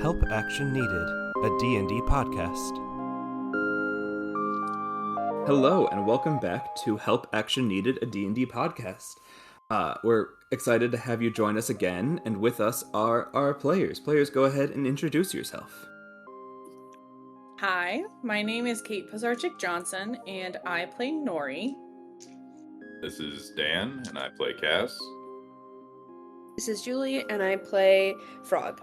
Help Action Needed, a D&D podcast. Hello, and welcome back to Help Action Needed, a D&D podcast. We're excited to have you join us again, and with us are our players. Players, go ahead and introduce yourself. Hi, my name is Kate Pazarchik-Johnson, and I play Nori. This is Dan, and I play Cass. This is Julie, and I play Frog.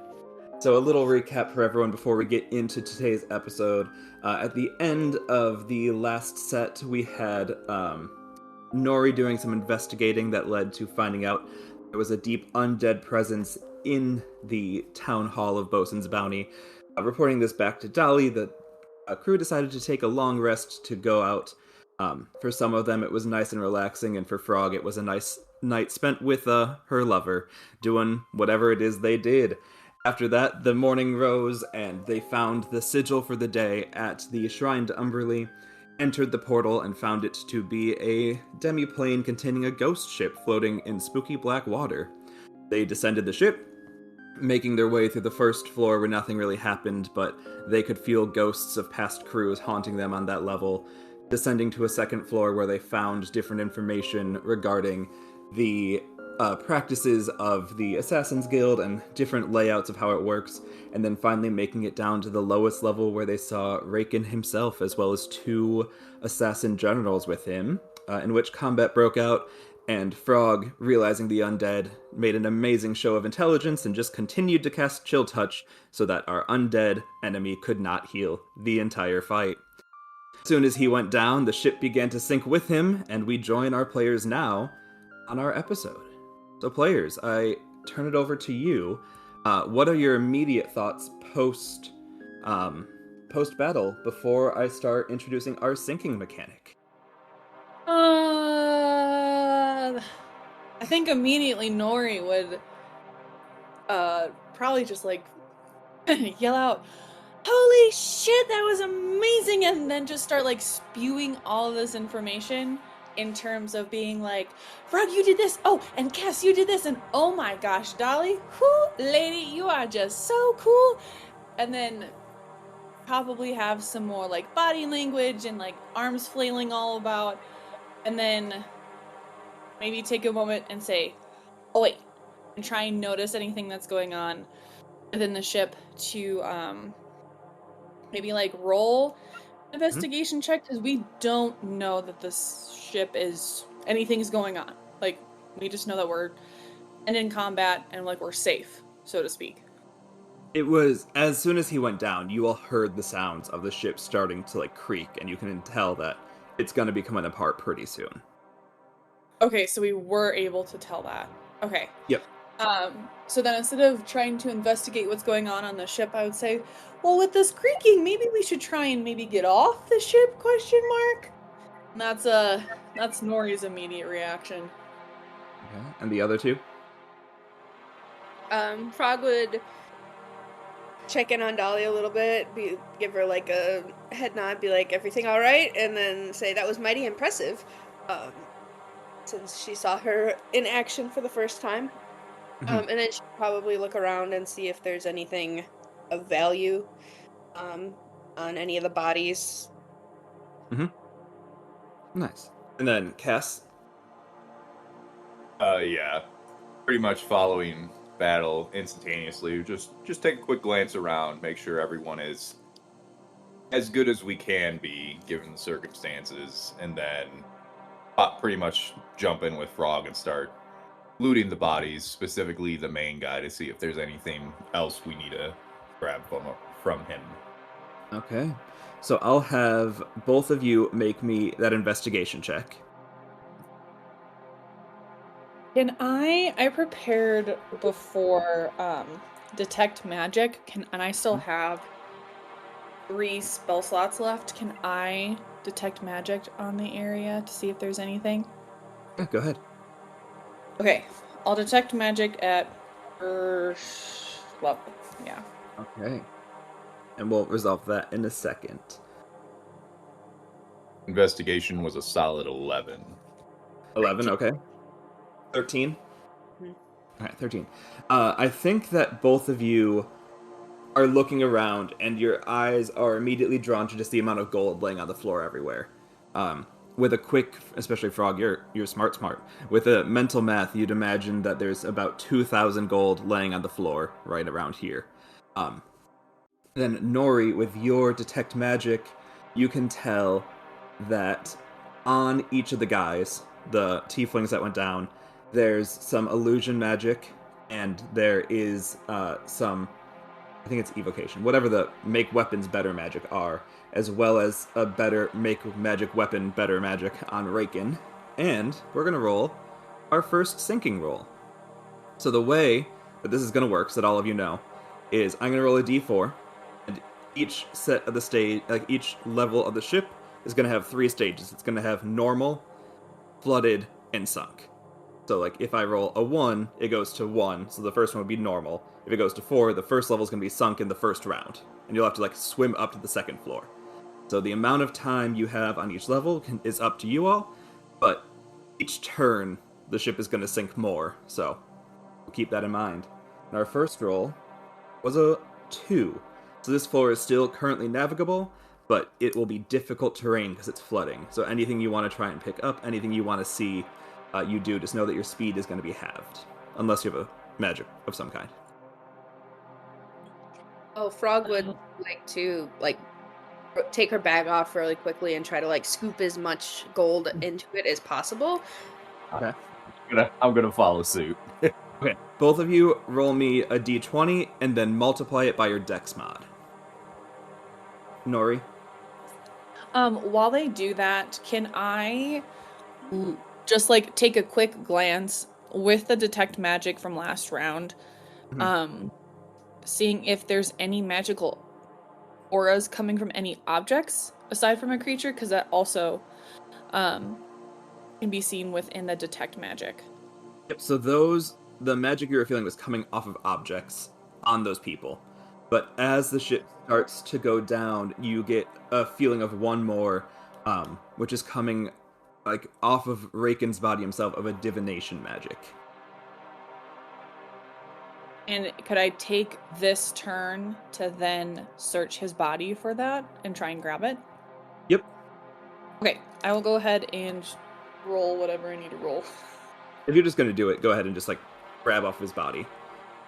So a little recap for everyone before we get into today's episode. At the end of the last set, we had Nori doing some investigating that led to finding out there was a deep undead presence in the town hall of Boatswain's Bounty. Reporting this back to Dolly, the crew decided to take a long rest to go out. For some of them, it was nice and relaxing, and for Frog, it was a nice night spent with her lover, doing whatever it is they did. After that, the morning rose, and they found the sigil for the day at the Shrine to Umberly, entered the portal, and found it to be a demi-plane containing a ghost ship floating in spooky black water. They descended the ship, making their way through the first floor where nothing really happened, but they could feel ghosts of past crews haunting them on that level, descending to a second floor where they found different information regarding the practices of the Assassin's Guild and different layouts of how it works, and then finally making it down to the lowest level where they saw Raken himself, as well as two assassin generals with him, in which combat broke out, and Frog, realizing the undead, made an amazing show of intelligence and just continued to cast Chill Touch so that our undead enemy could not heal the entire fight. As soon as he went down, the ship began to sink with him, and we join our players now on our episode. So players, I turn it over to you. What are your immediate thoughts post-battle before I start introducing our sinking mechanic? I think immediately Nori would probably just yell out, "Holy shit, that was amazing!" and then just start spewing all of this information in terms of being like, "Frog, you did this, oh, and Cass, you did this, and oh my gosh, Dolly, whoo, lady, you are just so cool," and then probably have some more body language and arms flailing all about, and then maybe take a moment and say, "Oh wait," and try and notice anything that's going on within the ship to maybe roll investigation check, because we don't know that this ship is anything's going on. We just know that we're in combat and we're safe, so to speak. It was, as soon as he went down, you all heard the sounds of the ship starting to creak, and you can tell that it's going to be coming apart pretty soon. Okay, so we were able to tell that. Okay. Yep. So then instead of trying to investigate what's going on the ship, I would say, well, with this creaking, maybe we should try and maybe get off the ship, ? And that's Nori's immediate reaction. Okay. And the other two? Frog would check in on Dolly a little bit, give her a head nod, be like, "Everything all right?" and then say, "That was mighty impressive," since she saw her in action for the first time. And then she'd probably look around and see if there's anything of value on any of the bodies. Nice. And then Cass? Yeah. Pretty much following battle instantaneously. Just take a quick glance around, make sure everyone is as good as we can be, given the circumstances, and then pretty much jump in with Frog and start looting the bodies, specifically the main guy, to see if there's anything else we need to grab from him. Okay. So I'll have both of you make me that investigation check. Can I prepared before detect magic, and I still have 3 spell slots left. Can I detect magic on the area to see if there's anything? Yeah, go ahead. Okay, I'll detect magic at first level. Yeah. Okay. And we'll resolve that in a second. Investigation was a solid 11. 11, okay. 13? Mhm. Alright, 13. I think that both of you are looking around, and your eyes are immediately drawn to just the amount of gold laying on the floor everywhere. With a quick, especially Frog, you're smart. With a mental math, you'd imagine that there's about 2,000 gold laying on the floor right around here. Then Nori, with your detect magic, you can tell that on each of the guys, the tieflings that went down, there's some illusion magic, and there is some, I think it's evocation, whatever the make weapons better magic are, as well as a better make magic weapon better magic on Raken. And we're going to roll our first sinking roll. So the way that this is going to work, so that all of you know, is I'm going to roll a d4, and each set of the stage, like each level of the ship, is going to have 3 stages. It's going to have normal, flooded, and sunk. So, like, if I roll a 1, it goes to 1, so the first one would be normal. If it goes to 4, the first level is going to be sunk in the first round, and you'll have to, like, swim up to the second floor. So the amount of time you have on each level is up to you all, but each turn, the ship is going to sink more, so we'll keep that in mind. And our first roll was a 2. So this floor is still currently navigable, but it will be difficult terrain because it's flooding. So anything you want to try and pick up, anything you want to see, you do. Just know that your speed is going to be halved, unless you have a magic of some kind. Oh, Frog would like to take her bag off really quickly and try to scoop as much gold into it as possible. Okay. I'm gonna follow suit. Okay. Both of you roll me a d20 and then multiply it by your dex mod. Nori? While they do that, can I just take a quick glance with the detect magic from last round, seeing if there's any magical auras coming from any objects aside from a creature, because that also can be seen within the detect magic. Yep, so the magic you were feeling was coming off of objects on those people. But as the ship starts to go down, you get a feeling of one more, which is coming off of Raken's body himself, of a divination magic. And could I take this turn to then search his body for that and try and grab it? Yep. Okay, I will go ahead and roll whatever I need to roll. If you're just going to do it, go ahead and just grab off his body.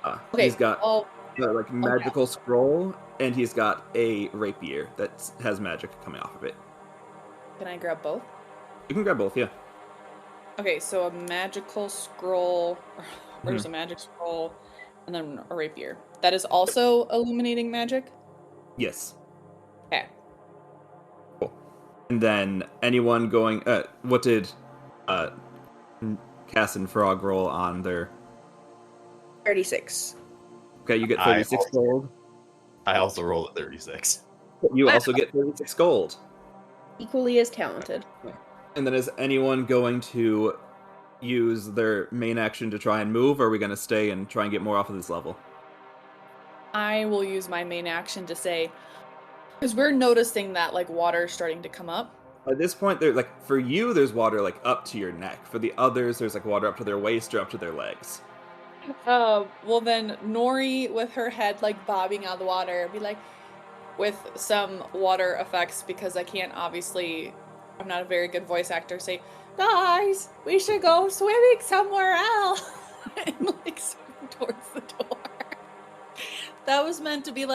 Okay, he's got the magical scroll, and he's got a rapier that has magic coming off of it. Can I grab both? You can grab both, yeah. Okay, so a magical scroll, or just a magic scroll, and then a rapier. That is also illuminating magic? Yes. Okay. Cool. And then anyone going... what did Cass and Frog roll on their... 36. Okay, you get 36 gold. I also rolled a 36. You also get 36 gold. Equally as talented. And then is anyone going to use their main action to try and move, or are we going to stay and try and get more off of this level? I will use my main action to say, because we're noticing that water is starting to come up. At this point, for you, there's water up to your neck. For the others, there's water up to their waist or up to their legs. Well then, Nori with her head bobbing out of the water, be with some water effects, because I can't obviously, I'm not a very good voice actor, say, guys, we should go swimming somewhere else, and swim towards the door. That was meant to be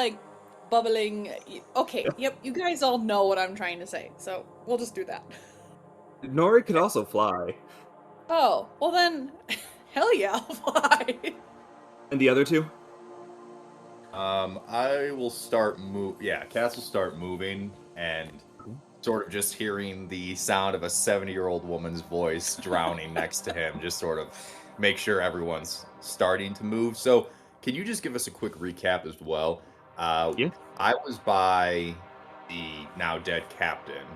bubbling. Okay, yep, you guys all know what I'm trying to say, so we'll just do that. Nori could also fly. Oh, well then, hell yeah, I'll fly. And the other two? I will start Cass will start moving, and sort of just hearing the sound of a 70-year-old woman's voice drowning next to him, just sort of make sure everyone's starting to move. So can you just give us a quick recap as well? Yeah. I was by the now dead captain.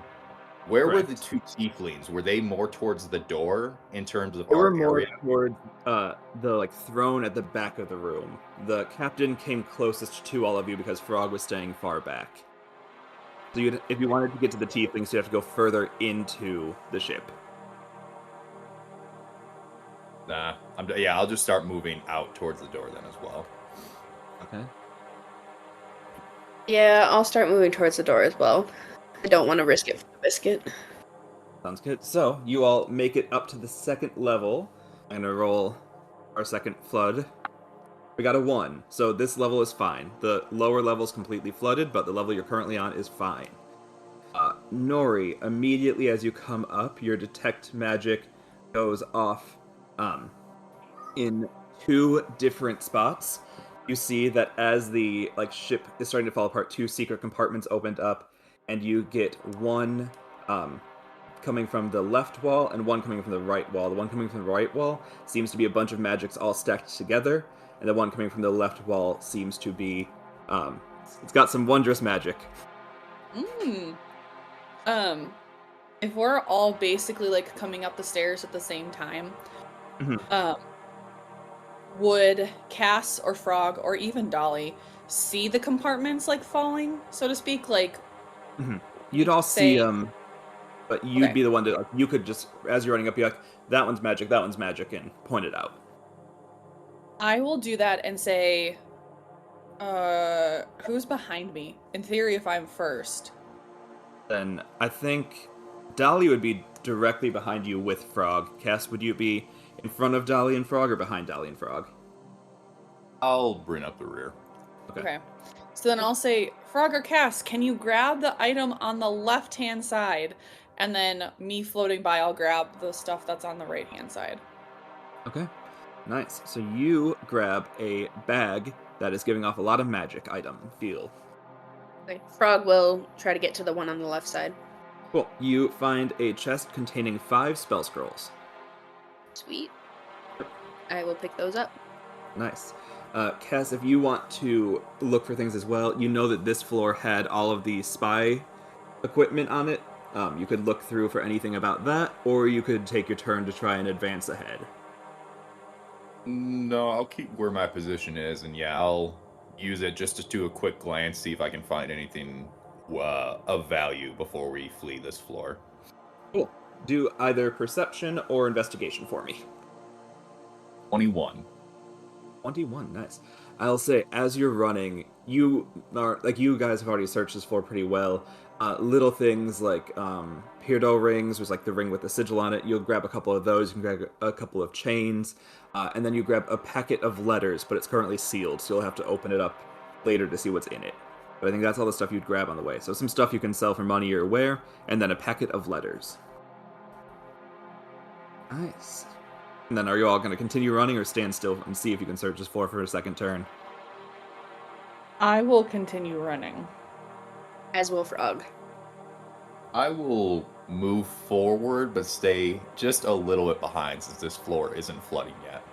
Where Correct. were the two tieflings? Were they more towards the door in terms of They were our more area? toward the throne at the back of the room. The captain came closest to all of you because Frog was staying far back. So if you wanted to get to the tieflings, you have to go further into the ship. Nah, I'll just start moving out towards the door then as well. Okay. Yeah, I'll start moving towards the door as well. I don't want to risk it for the biscuit. Sounds good. So you all make it up to the second level. I'm gonna roll our second flood. We got a 1, so this level is fine. The lower level is completely flooded, but the level you're currently on is fine. Nori, immediately as you come up, your detect magic goes off in 2 different spots. You see that as the ship is starting to fall apart, 2 secret compartments opened up, and you get 1 coming from the left wall and 1 coming from the right wall. The one coming from the right wall seems to be a bunch of magics all stacked together, and the one coming from the left wall seems to be it's got some wondrous magic. If we're all basically like coming up the stairs at the same time, would Cass or Frog or even Dolly see the compartments like falling, so to speak? Like, you'd all see say, but you'd okay. be the one to you could just, as you're running up, be like, that one's magic, and point it out. I will do that and say, who's behind me? In theory, if I'm first. Then I think Dolly would be directly behind you with Frog. Cass, would you be in front of Dolly and Frog or behind Dolly and Frog? I'll bring up the rear. Okay. So then I'll say, Frog or Cass, can you grab the item on the left-hand side? And then me floating by, I'll grab the stuff that's on the right-hand side. Okay. Nice. So you grab a bag that is giving off a lot of magic item feel. Okay. Frog will try to get to the one on the left side. Cool. You find a chest containing 5 spell scrolls. Sweet. I will pick those up. Nice. Cass, if you want to look for things as well, you know that this floor had all of the spy equipment on it. You could look through for anything about that, or you could take your turn to try and advance ahead. No, I'll keep where my position is, and yeah, I'll use it just to do a quick glance, see if I can find anything of value before we flee this floor. Cool. Do either perception or investigation for me. 21. 21, nice. I'll say, as you're running, you guys have already searched this floor pretty well. Little things like Peardo rings, there's like the ring with the sigil on it. You'll grab a couple of those, you can grab a couple of chains, and then you grab a packet of letters, but it's currently sealed, so you'll have to open it up later to see what's in it. But I think that's all the stuff you'd grab on the way. So some stuff you can sell for money or wear, and then a packet of letters. Nice. And then are you all going to continue running or stand still and see if you can search this floor for a second turn? I will continue running. As will Frog. I will move forward, but stay just a little bit behind since this floor isn't flooding yet.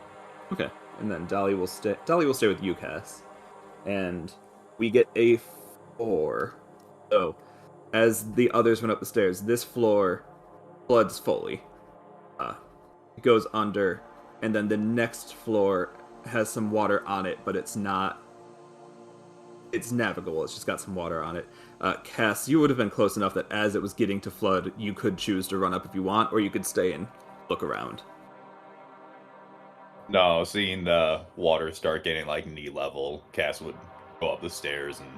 Okay. And then Dolly will stay with you, Cass. And we get a 4. So, as the others went up the stairs, this floor floods fully. It goes under, and then the next floor has some water on it, but it's navigable. It's just got some water on it. Cass, you would have been close enough that as it was getting to flood, you could choose to run up if you want, or you could stay and look around. No, seeing the water start getting like knee level, Cass would go up the stairs and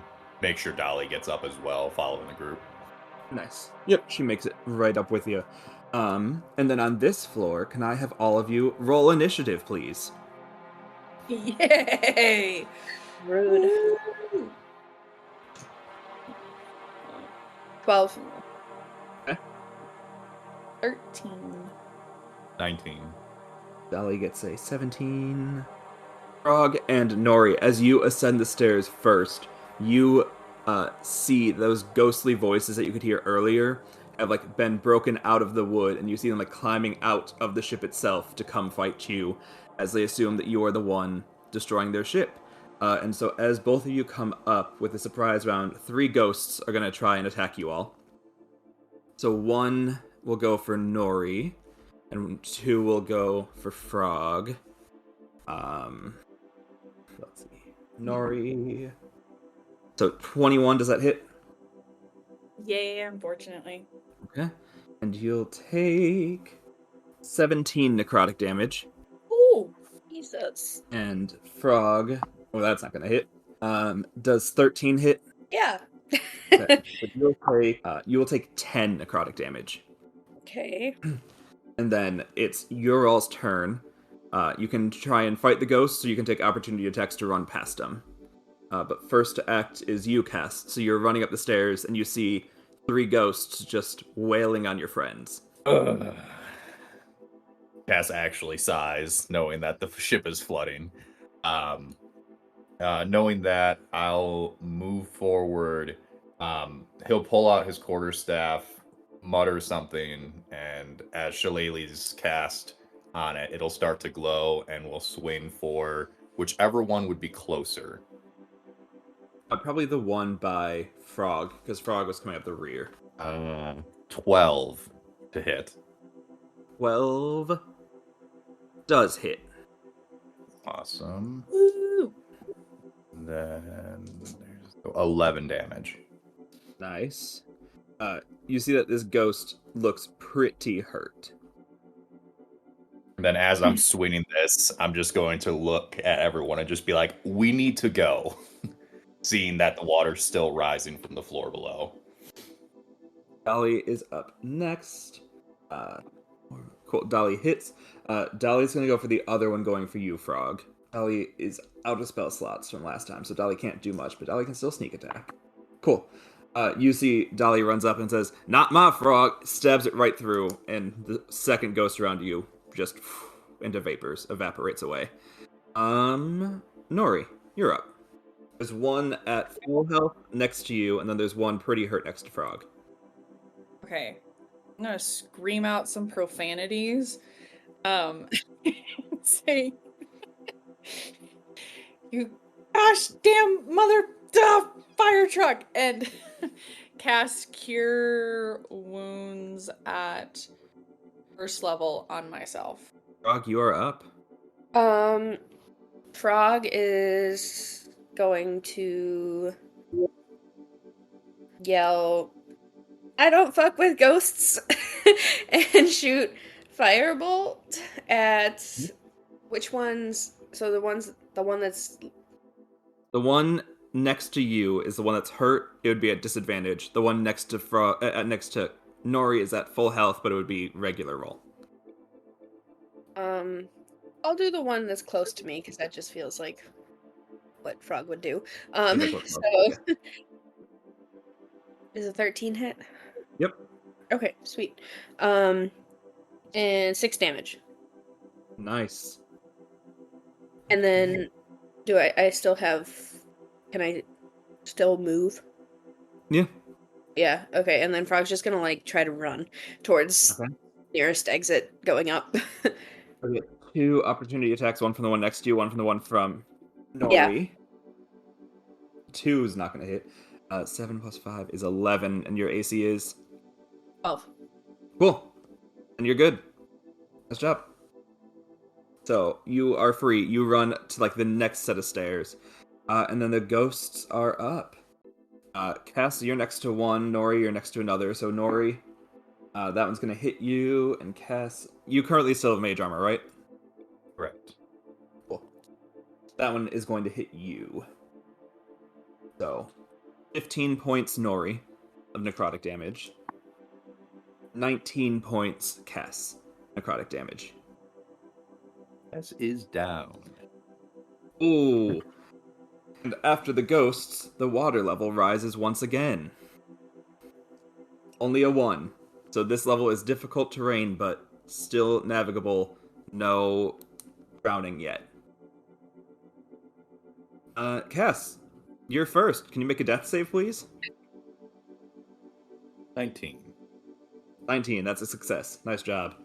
make sure Dolly gets up as well, following the group. Nice. Yep, she makes it right up with you. And then on this floor, can I have all of you roll initiative, please? Yay! Rude. Woo! 12. Okay. 13. 19. Dolly gets a 17. Frog and Nori, as you ascend the stairs first, you see those ghostly voices that you could hear earlier have like been broken out of the wood, and you see them like climbing out of the ship itself to come fight you, as they assume that you are the one destroying their ship. And so as both of you come up with a surprise round, 3 ghosts are going to try and attack you all. So 1 will go for Nori, and 2 will go for Frog. Let's see. Nori. So 21, does that hit? Yeah, unfortunately. Okay. And you'll take 17 necrotic damage. Ooh! Jesus. And Frog, well, that's not going to hit. Does 13 hit? Yeah. Okay, so you will take 10 necrotic damage. Okay. And then it's your all's turn. You can try and fight the ghosts, so you can take opportunity attacks to run past them. But first to act is you, Cass. So you're running up the stairs, and you see 3 ghosts just wailing on your friends. Ugh. Cass actually sighs, knowing that the ship is flooding. Knowing that, I'll move forward. He'll pull out his quarterstaff, mutter something, and as Shillelagh's cast on it, it'll start to glow, and we'll swing for whichever one would be closer. Probably the one by Frog, because Frog was coming up the rear. 12 to hit. 12 does hit. Awesome. Woo! Then there's 11 damage. Nice. You see that this ghost looks pretty hurt. And then as I'm swinging this, I'm just going to look at everyone and just be like, we need to go. Seeing that the water's still rising from the floor below. Dolly is up next. Cool. Dolly hits. Dolly's going to go for the other one going for you, Frog. Dolly is out of spell slots from last time, so Dolly can't do much, but Dolly can still sneak attack. Cool. You see Dolly runs up and says, "Not my frog," stabs it right through, and the second ghost around you just into vapors, evaporates away. Nori, you're up. There's one at full health next to you, and then there's one pretty hurt next to Frog. Okay. I'm gonna scream out some profanities. Say, you gosh damn mother fire truck, and cast Cure Wounds at first level on myself. Frog, you are up. Frog is going to yell, "I don't fuck with ghosts," and shoot firebolt at which ones? So the one that's The one next to you is the one that's hurt. It would be at disadvantage. The one next to next to Nori is at full health, but it would be regular roll. I'll do the one that's close to me because that just feels like what Frog would do. That's what So Frog would is a 13 hit? Yep. Okay, sweet. And 6 damage. Nice. And then do I still have, can I still move? Yeah. Yeah, okay. And then Frog's just gonna like try to run towards nearest exit going up. Okay. 2 opportunity attacks, one from the one next to you, one from the one from Nori. 2 is not going to hit. 7 plus 5 is 11, and your AC is 12. cool. And you're good. Nice job. So you are free. You run to like the next set of stairs, and then the ghosts are up. Cass, you're next to one. Nori, you're next to another. So Nori, that one's gonna hit you, and Cass, you currently still have mage armor, right? Correct. Cool. That one is going to hit you. So, 15 points Nori of necrotic damage. 19 points Cass necrotic damage. Cass is down. Ooh. And after the ghosts, the water level rises once again. Only a 1. So this level is difficult terrain, but still navigable. No drowning yet. Cass, you're first. Can you make a death save, please? 19. 19, that's a success. Nice job.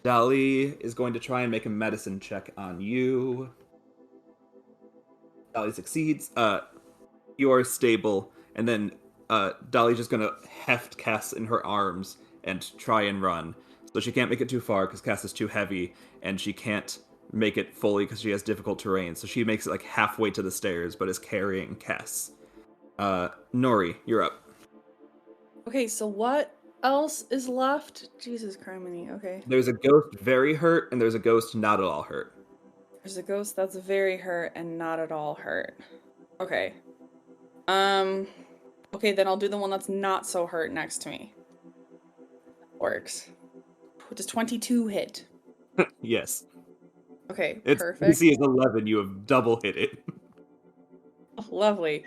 Dolly is going to try and make a medicine check on you. Dolly succeeds. You are stable, and then Dolly's just gonna heft Cass in her arms and try and run. So she can't make it too far because Cass is too heavy, and she can't make it fully because she has difficult terrain. So she makes it like halfway to the stairs, but is carrying Cass. Nori, you're up. Okay, so what else is left? Jesus criminy, okay. There's a ghost very hurt, and there's a ghost not at all hurt. There's a ghost that's very hurt and not at all hurt. Okay. Okay, then I'll do the one that's not so hurt next to me. Works. Does 22 hit? Yes. Okay, Its perfect. DC is 11. You have double hit it. Oh, lovely.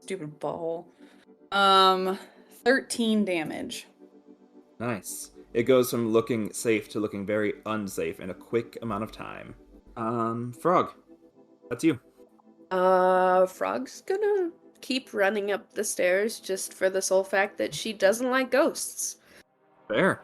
Stupid butthole. 13 damage. Nice. It goes from looking safe to looking very unsafe in a quick amount of time. Frog, that's you. Frog's gonna keep running up the stairs just for the sole fact that she doesn't like ghosts. Fair.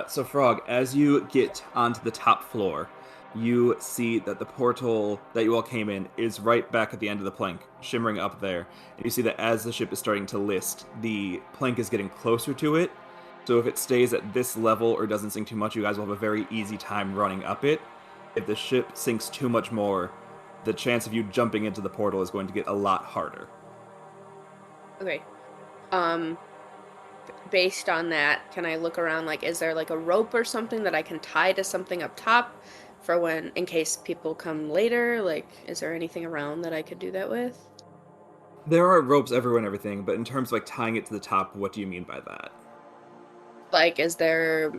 So, Frog, as you get onto the top floor, you see that the portal that you all came in is right back at the end of the plank, shimmering up there. And you see that as the ship is starting to list, the plank is getting closer to it. So, if it stays at this level or doesn't sink too much, you guys will have a very easy time running up it. If the ship sinks too much more, the chance of you jumping into the portal is going to get a lot harder. Okay. Based on that, can I look around, like, is there like a rope or something that I can tie to something up top for when, in case people come later? Like, is there anything around that I could do that with? There are ropes everywhere and everything, but in terms of like tying it to the top, what do you mean by that? Like, is there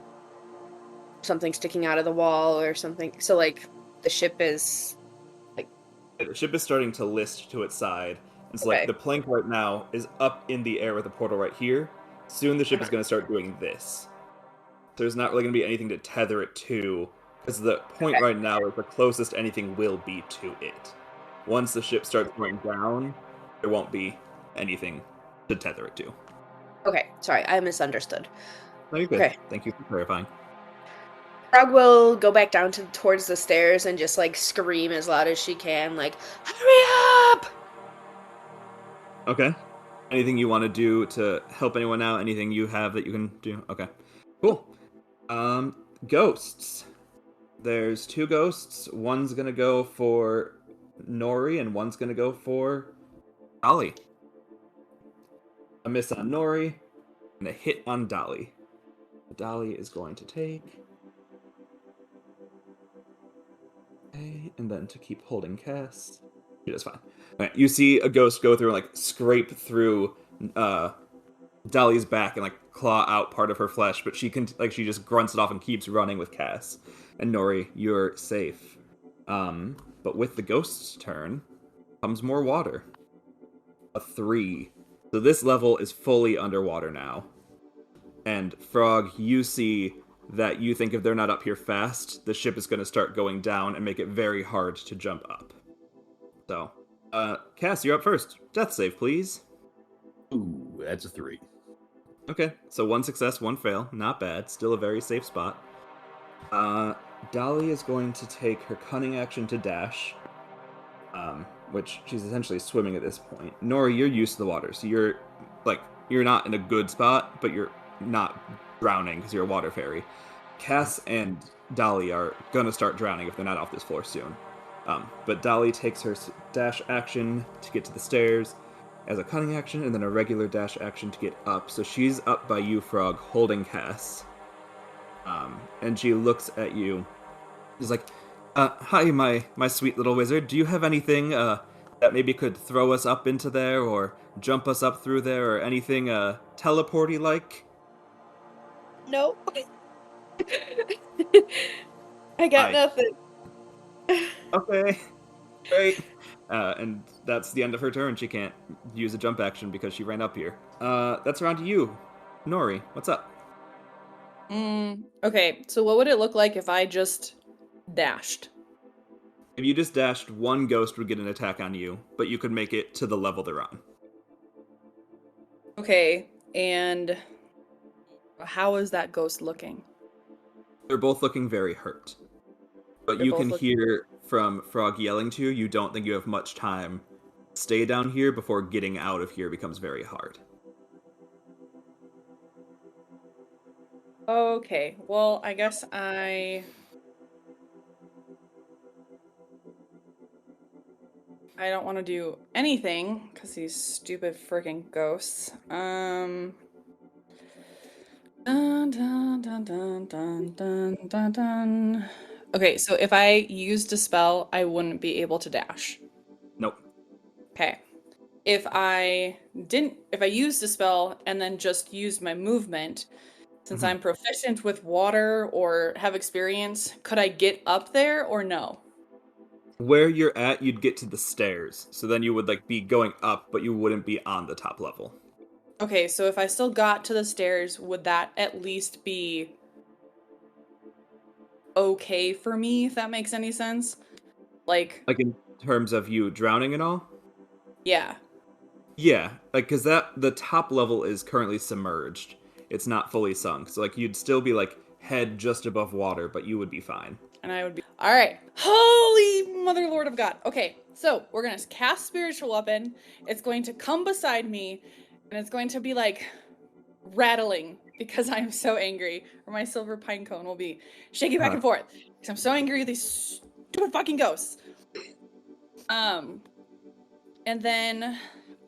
something sticking out of the wall or something? So, like, the ship is, like, The ship is starting to list to its side. It's like okay. the plank right now is up in the air with the portal right here. Soon the ship is going to start doing this. There's not really going to be anything to tether it to, because the point Okay. right now is the closest anything will be to it. Once the ship starts going down, there won't be anything to tether it to. Okay, sorry, I misunderstood. No, you're good. Okay. Thank you for clarifying. Frog will go back down towards the stairs and just, like, scream as loud as she can, like, hurry up! Okay. Anything you want to do to help anyone out? Anything you have that you can do? Okay. Cool. Ghosts. There's two ghosts. One's gonna go for Nori, and one's gonna go for Dolly. A miss on Nori, and a hit on Dolly. Dolly is going to take. Okay, and then to keep holding cast. She does fine. Alright, you see a ghost go through and like scrape through Dolly's back and like claw out part of her flesh, but she can she just grunts it off and keeps running with Cass. And Nori, you're safe. But with the ghost's turn comes more water. A 3. So this level is fully underwater now. And Frog, you see that you think if they're not up here fast, the ship is going to start going down and make it very hard to jump up. So, Cass, you're up first. Death save, please. Ooh, that's a 3. Okay, so 1 success, 1 fail. Not bad. Still a very safe spot. Dolly is going to take her cunning action to dash, which she's essentially swimming at this point. Nora, you're used to the water, so you're not in a good spot, but you're not drowning because you're a water fairy. Cass and Dolly are gonna start drowning if they're not off this floor soon. But Dolly takes her dash action to get to the stairs as a cunning action, and then a regular dash action to get up. So she's up by you, Frog, holding Cass. And she looks at you. She's like, hi, my sweet little wizard. Do you have anything that maybe could throw us up into there, or jump us up through there, or anything teleporty like? No. I got Hi. nothing. Okay, great. And that's the end of her turn. She can't use a jump action because she ran up here. That's around to you, Nori. What's up? Okay, so what would it look like if I just dashed? If you just dashed, one ghost would get an attack on you, but you could make it to the level they're on. Okay, and how is that ghost looking? They're both looking very hurt. But They're you both can looking- hear from Frog yelling to you, you don't think you have much time. Stay down here before getting out of here becomes very hard. Okay, well, I guess I don't want to do anything because these stupid freaking ghosts. Dun, dun, dun, dun, dun, dun, dun, dun. Okay, so if I used a spell, I wouldn't be able to dash. Nope. Okay. if I used a spell and then just used my movement, since I'm proficient with water or have experience, could I get up there or no? Where you're at, you'd get to the stairs. So then you would like be going up, but you wouldn't be on the top level. Okay, so if I still got to the stairs, would that at least be okay for me, if that makes any sense? Like, Like in terms of you drowning and all? yeah. Yeah, like cuz the top level is currently submerged. It's not fully sunk. So like you'd still be like head just above water, but you would be fine. And I would be all right. Holy Mother Lord of God. Okay, so we're gonna cast Spiritual Weapon. It's going to come beside me, and it's going to be like rattling because I'm so angry. Or my silver pine cone will be shaking back and forth because I'm so angry with these stupid fucking ghosts. And then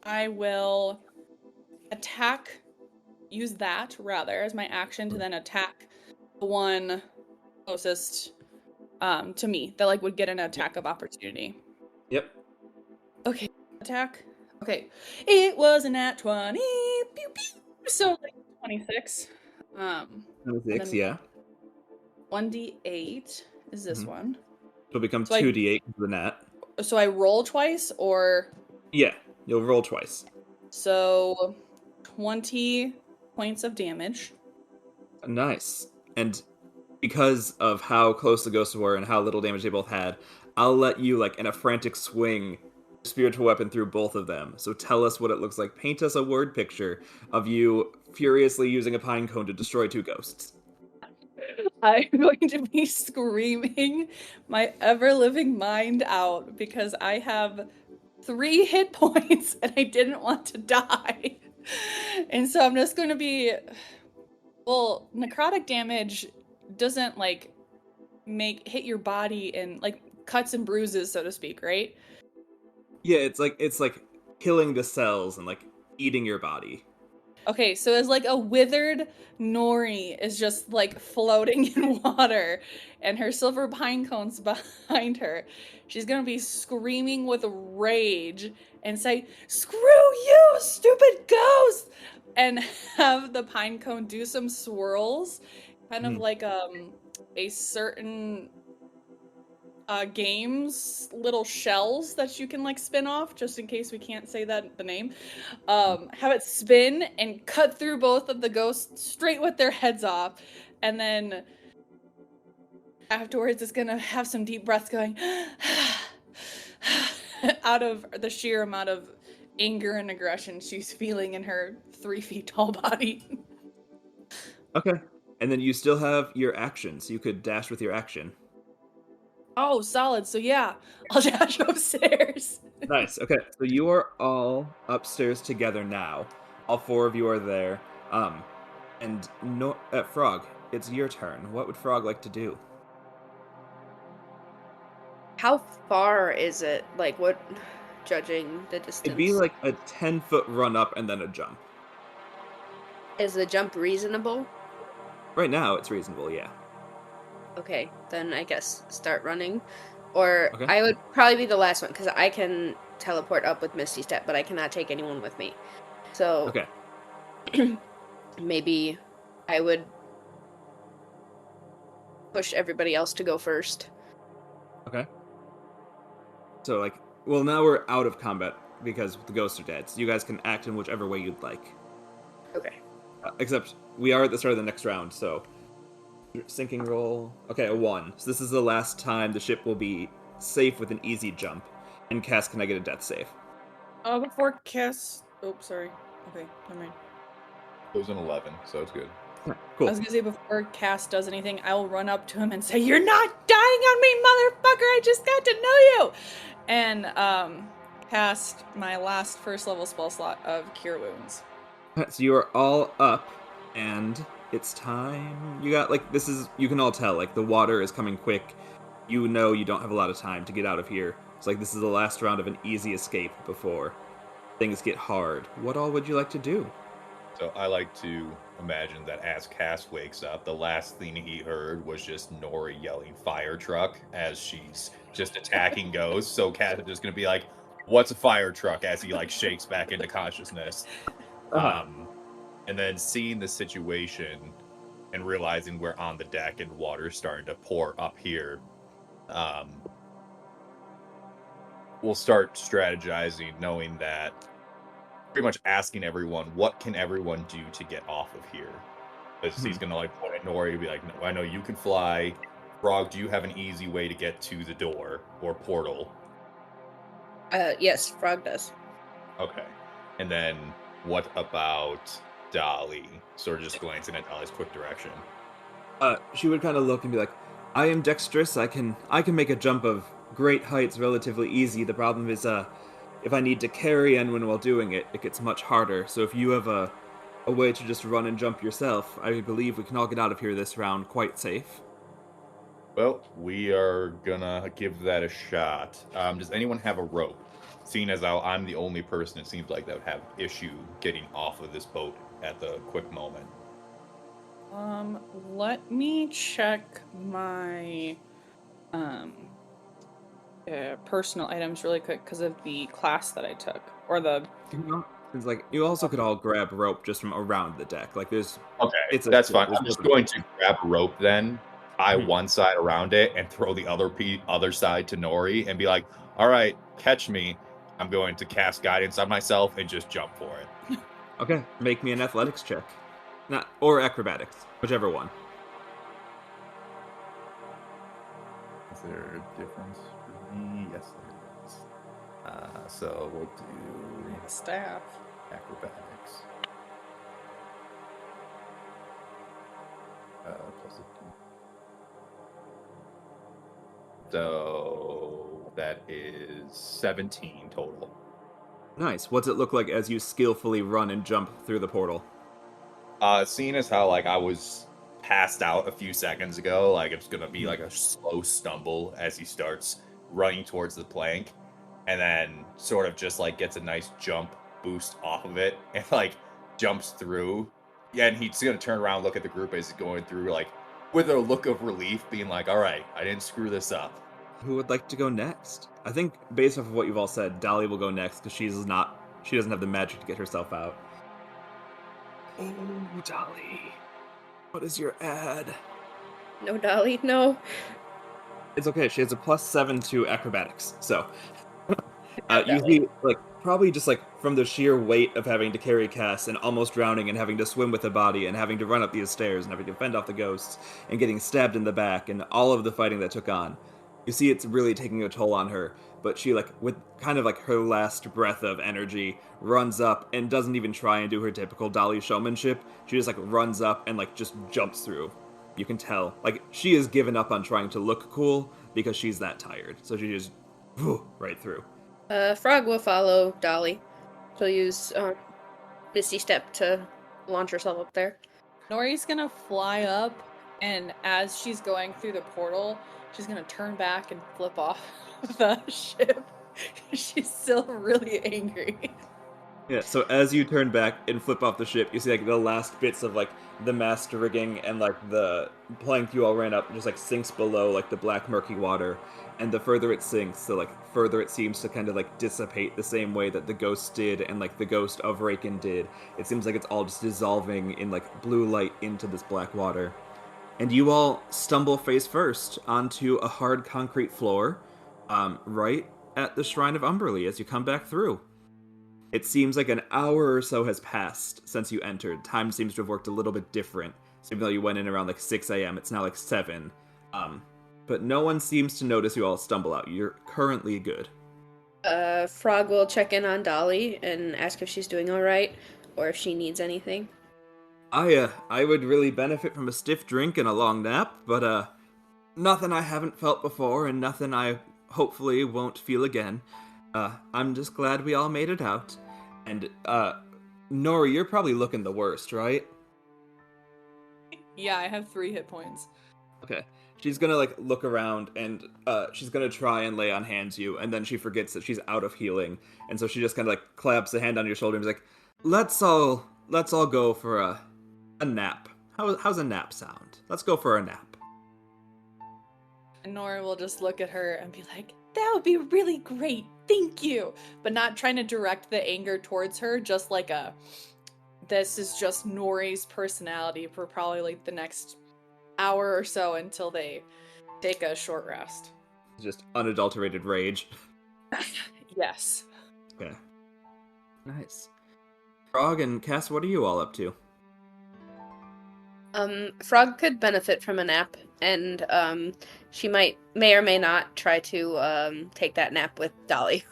I will use that rather as my action to then attack the one closest to me that like would get an attack of opportunity. Yep. Okay, attack. Okay, it was a nat 20. Pew, pew. So like 26. 26, yeah. 1d8 is this one. It'll become So 2d8 because of the net. So I roll twice, or Yeah, you'll roll twice. so 20 points of damage. Nice. And because of how close the ghosts were and how little damage they both had, I'll let you, like, in a frantic swing, spiritual weapon through both of them. So tell us what it looks like. Paint us a word picture of you furiously using a pine cone to destroy two ghosts. I'm going to be screaming my ever-living mind out because I have 3 hit points and I didn't want to die. And so I'm just going to be... Well, necrotic damage doesn't, like, hit your body in, like, cuts and bruises, so to speak, right? Yeah, it's like killing the cells and, like, eating your body. Okay, so it's like a withered Nori is just like floating in water and her silver pine cones behind her. She's gonna be screaming with rage and say, "Screw you, stupid ghost!" and have the pine cone do some swirls, kind of like a certain games little shells that you can like spin off, just in case we can't say the name. Have it spin and cut through both of the ghosts straight with their heads off, and then afterwards it's gonna have some deep breaths going out of the sheer amount of anger and aggression she's feeling in her 3 feet tall body. Okay. And then you still have your action, so you could dash with your action. Oh, solid. So yeah, I'll dash upstairs. Nice. Okay, so you are all upstairs together now. All 4 of you are there. And no, Frog, it's your turn. What would Frog like to do? How far is it? Like, what, judging the distance? It'd be like a 10-foot run up and then a jump. Is the jump reasonable? Right now, it's reasonable, yeah. Okay, then I guess start running. Or Okay. I would probably be the last one, because I can teleport up with Misty Step, but I cannot take anyone with me. So, Okay. maybe I would push everybody else to go first. Okay. So, like, well, now we're out of combat because the ghosts are dead, so you guys can act in whichever way you'd like. Okay. Except we are at the start of the next round, so sinking roll. Okay, a 1. So this is the last time the ship will be safe with an easy jump. And Cass, can I get a death save? Before Cass... Oh, sorry. Okay, never mind. It was an 11, so it's good. Cool. I was gonna say, before Cass does anything, I will run up to him and say, "You're not dying on me, motherfucker! I just got to know you!" And, cast my last first level spell slot of Cure Wounds. So you are all up, and it's time. You got, like, this is, you can all tell, like, the water is coming quick. You know you don't have a lot of time to get out of here. It's like this is the last round of an easy escape before things get hard. What all would you like to do? So I like to imagine that as Cass wakes up, the last thing he heard was just Nori yelling "fire truck" as she's just attacking ghosts. So Cass is just gonna be like, what's a fire truck, as he like shakes back into consciousness. Uh-huh. And then seeing the situation and realizing we're on the deck and water's starting to pour up here, we'll start strategizing, knowing that pretty much asking everyone, what can everyone do to get off of here? Because he's going to like point at Nori and be like, no, I know you can fly. Frog, do you have an easy way to get to the door or portal? Yes, Frog does. Okay. And then what about Dolly? Sort of just glancing at Dolly's quick direction. She would kind of look and be like, I am dexterous. I can make a jump of great heights relatively easy. The problem is, if I need to carry anyone while doing it, it gets much harder. So if you have a way to just run and jump yourself, I believe we can all get out of here this round quite safe. Well, we are gonna give that a shot. Does anyone have a rope? Seeing as how I'm the only person, it seems like that would have issue getting off of this boat at the quick moment. Let me check my personal items really quick because of the class that I took, or the. It's like you also could all grab rope just from around the deck. Like there's okay, that's fine. I'm just going to grab rope then, tie one side around it, and throw the other side to Nori, and be like, "All right, catch me." I'm going to cast guidance on myself and just jump for it. Okay, make me an athletics check, or acrobatics, whichever one. Is there a difference for me? Yes, there is. So we'll do Staff. acrobatics. Plus a... So that is 17 total. Nice. What's it look like as you skillfully run and jump through the portal? Seeing as how like I was passed out a few seconds ago, like it's gonna be like a slow stumble as he starts running towards the plank, and then sort of just like gets a nice jump boost off of it and like jumps through. Yeah, and he's gonna turn around, look at the group as he's going through, like with a look of relief, being like, "All right, I didn't screw this up." Who would like to go next? I think based off of what you've all said, Dolly will go next because she doesn't have the magic to get herself out. Oh, Dolly, what is your ad? No, Dolly, no. It's okay. She has a +7 to acrobatics, so you see, like probably just like from the sheer weight of having to carry Cass and almost drowning and having to swim with the body and having to run up these stairs and having to fend off the ghosts and getting stabbed in the back and all of the fighting that took on. You see it's really taking a toll on her, but she, like, with kind of like her last breath of energy, runs up and doesn't even try and do her typical Dolly showmanship. She just, like, runs up and, like, just jumps through. You can tell. Like, she has given up on trying to look cool because she's that tired. So she just, right through. Frog will follow Dolly. She'll use Misty Step to launch herself up there. Nori's gonna fly up, and as she's going through the portal, she's gonna turn back and flip off the ship. She's still really angry. Yeah, so as you turn back and flip off the ship, you see like the last bits of like the mast rigging and like the plank you all ran up just like sinks below like the black murky water, and the further it sinks, the like further it seems to kind of like dissipate the same way that the ghost did and like the ghost of Raken did. It seems like it's all just dissolving in like blue light into this black water. And you all stumble face first onto a hard concrete floor, right at the Shrine of Umberly as you come back through. It seems like an hour or so has passed since you entered. Time seems to have worked a little bit different. So even though you went in around like 6 a.m., it's now like 7. But no one seems to notice you all stumble out. You're currently good. Frog will check in on Dolly and ask if she's doing alright, or if she needs anything. I would really benefit from a stiff drink and a long nap, but nothing I haven't felt before and nothing I hopefully won't feel again. I'm just glad we all made it out. And, Nori, you're probably looking the worst, right? Yeah, I have 3 hit points. Okay. She's gonna, like, look around, and, she's gonna try and lay on hands you, and then she forgets that she's out of healing, and so she just kind of, like, claps a hand on your shoulder and is like, let's all go for a nap. How's a nap sound? Let's go for a nap. And Nora will just look at her and be like, that would be really great, thank you. But not trying to direct the anger towards her, just like this is just Nori's personality for probably like the next hour or so until they take a short rest. Just unadulterated rage. Yes. Okay. Nice. Frog and Cass, what are you all up to? Frog could benefit from a nap, and she may or may not try to take that nap with Dolly.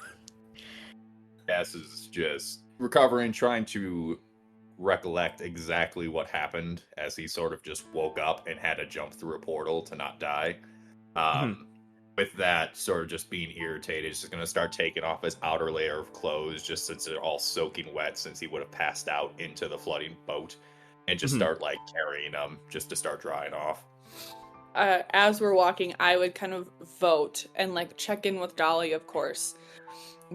Cass is just recovering, trying to recollect exactly what happened as he sort of just woke up and had to jump through a portal to not die. With that sort of just being irritated, he's just going to start taking off his outer layer of clothes just since they're all soaking wet since he would have passed out into the flooding boat and just start like carrying them just to start drying off. As we're walking, I would kind of vote and like check in with Dolly, of course,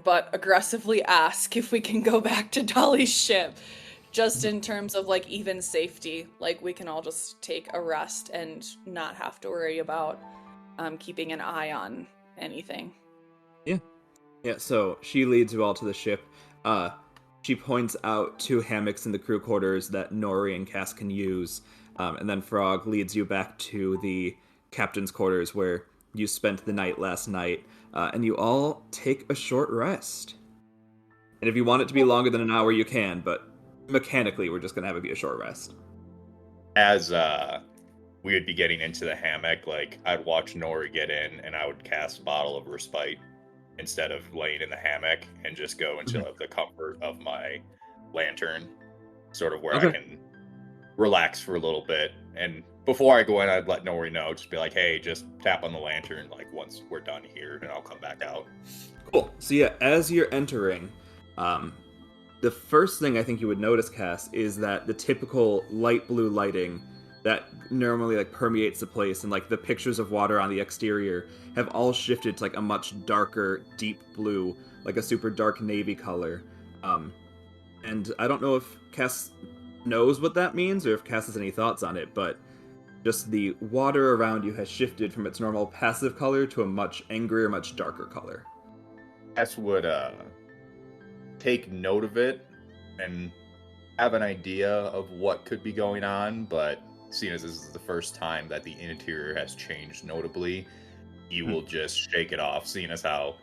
but aggressively ask if we can go back to Dolly's ship, just in terms of like even safety. Like we can all just take a rest and not have to worry about keeping an eye on anything. Yeah, so she leads you all to the ship. She points out 2 hammocks in the crew quarters that Nori and Cass can use, and then Frog leads you back to the captain's quarters where you spent the night last night, and you all take a short rest. And if you want it to be longer than an hour, you can, but mechanically, we're just going to have it be a short rest. As we would be getting into the hammock, like I'd watch Nori get in and I would cast a bottle of respite instead of laying in the hammock and just go into the comfort of my lantern, sort of where I can relax for a little bit. And before I go in, I'd let Nori know, just be like, hey, just tap on the lantern like once we're done here and I'll come back out. Cool. So yeah, as you're entering, the first thing I think you would notice, Cass, is that the typical light blue lighting that normally like permeates the place and like the pictures of water on the exterior have all shifted to like a much darker, deep blue, like a super dark navy color. And I don't know if Cass knows what that means or if Cass has any thoughts on it, but just the water around you has shifted from its normal passive color to a much angrier, much darker color. Cass would take note of it and have an idea of what could be going on, but seeing as this is the first time that the interior has changed notably, he will just shake it off, seeing as how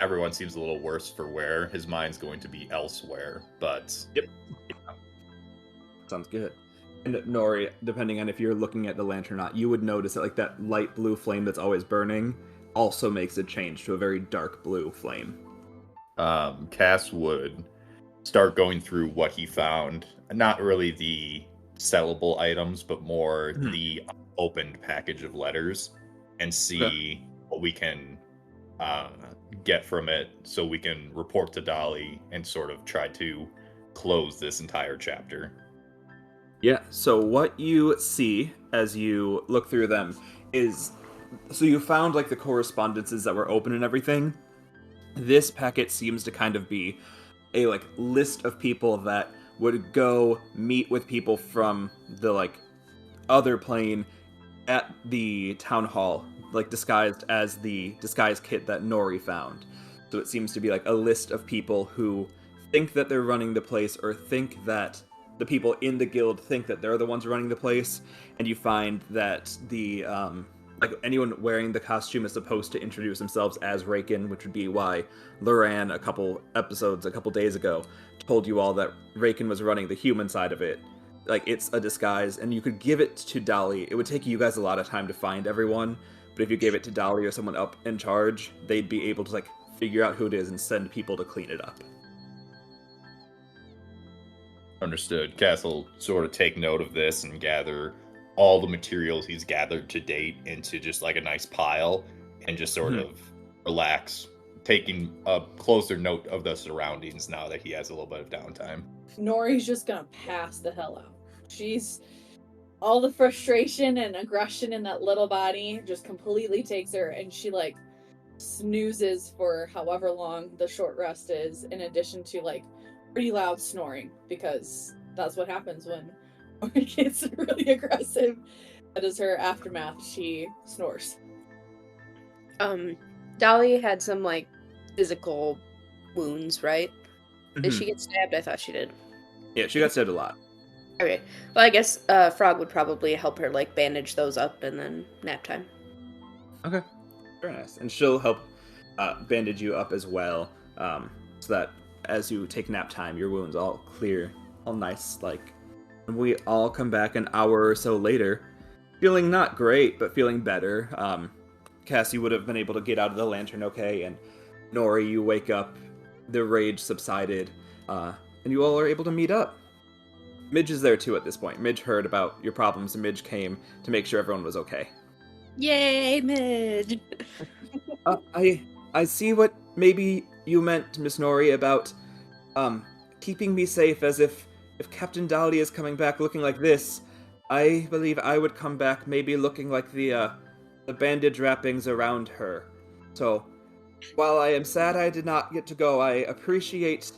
everyone seems a little worse for wear. His mind's going to be elsewhere, but Yep. Sounds good. And Nori, depending on if you're looking at the lantern or not, you would notice that like that light blue flame that's always burning also makes it change to a very dark blue flame. Cass would start going through what he found. Not really the sellable items, but more the opened package of letters, and see what we can get from it so we can report to Dolly and sort of try to close this entire chapter. Yeah, so what you see as you look through them is, so you found like the correspondences that were open and everything. This packet seems to kind of be a like list of people that would go meet with people from the like other plane at the town hall, like disguised as the disguise kit that Nori found. So it seems to be like a list of people who think that they're running the place, or think that the people in the guild think that they're the ones running the place, and you find that the like anyone wearing the costume is supposed to introduce themselves as Raken, which would be why Luran a couple days ago told you all that Raken was running the human side of it. Like, it's a disguise, and you could give it to Dolly. It would take you guys a lot of time to find everyone, but if you gave it to Dolly or someone up in charge, they'd be able to like figure out who it is and send people to clean it up. Understood. Cass will sort of take note of this and gather all the materials he's gathered to date into just like a nice pile and just sort of relax, taking a closer note of the surroundings now that he has a little bit of downtime. Nori's just gonna pass the hell out. She's all the frustration and aggression in that little body just completely takes her, and she like snoozes for however long the short rest is, in addition to like pretty loud snoring, because that's what happens when Nori gets really aggressive. That is her aftermath. She snores. Dolly had some, like, physical wounds, right? Did Mhm. she get stabbed? I thought she did. Yeah, she got stabbed a lot. Okay. Well, I guess Frog would probably help her, like, bandage those up and then nap time. Okay, very nice. And she'll help bandage you up as well, so that as you take nap time, your wounds all clear, all nice. Like, and we all come back an hour or so later, feeling not great, but feeling better. Cassie would have been able to get out of the lantern okay, and Nori, you wake up, the rage subsided, and you all are able to meet up. Midge is there too at this point. Midge heard about your problems, and Midge came to make sure everyone was okay. Yay, Midge! I see what maybe you meant, Miss Nori, about keeping me safe. As if Captain Dolly is coming back looking like this, I believe I would come back maybe looking like the bandage wrappings around her. So, while I am sad I did not get to go, I appreciate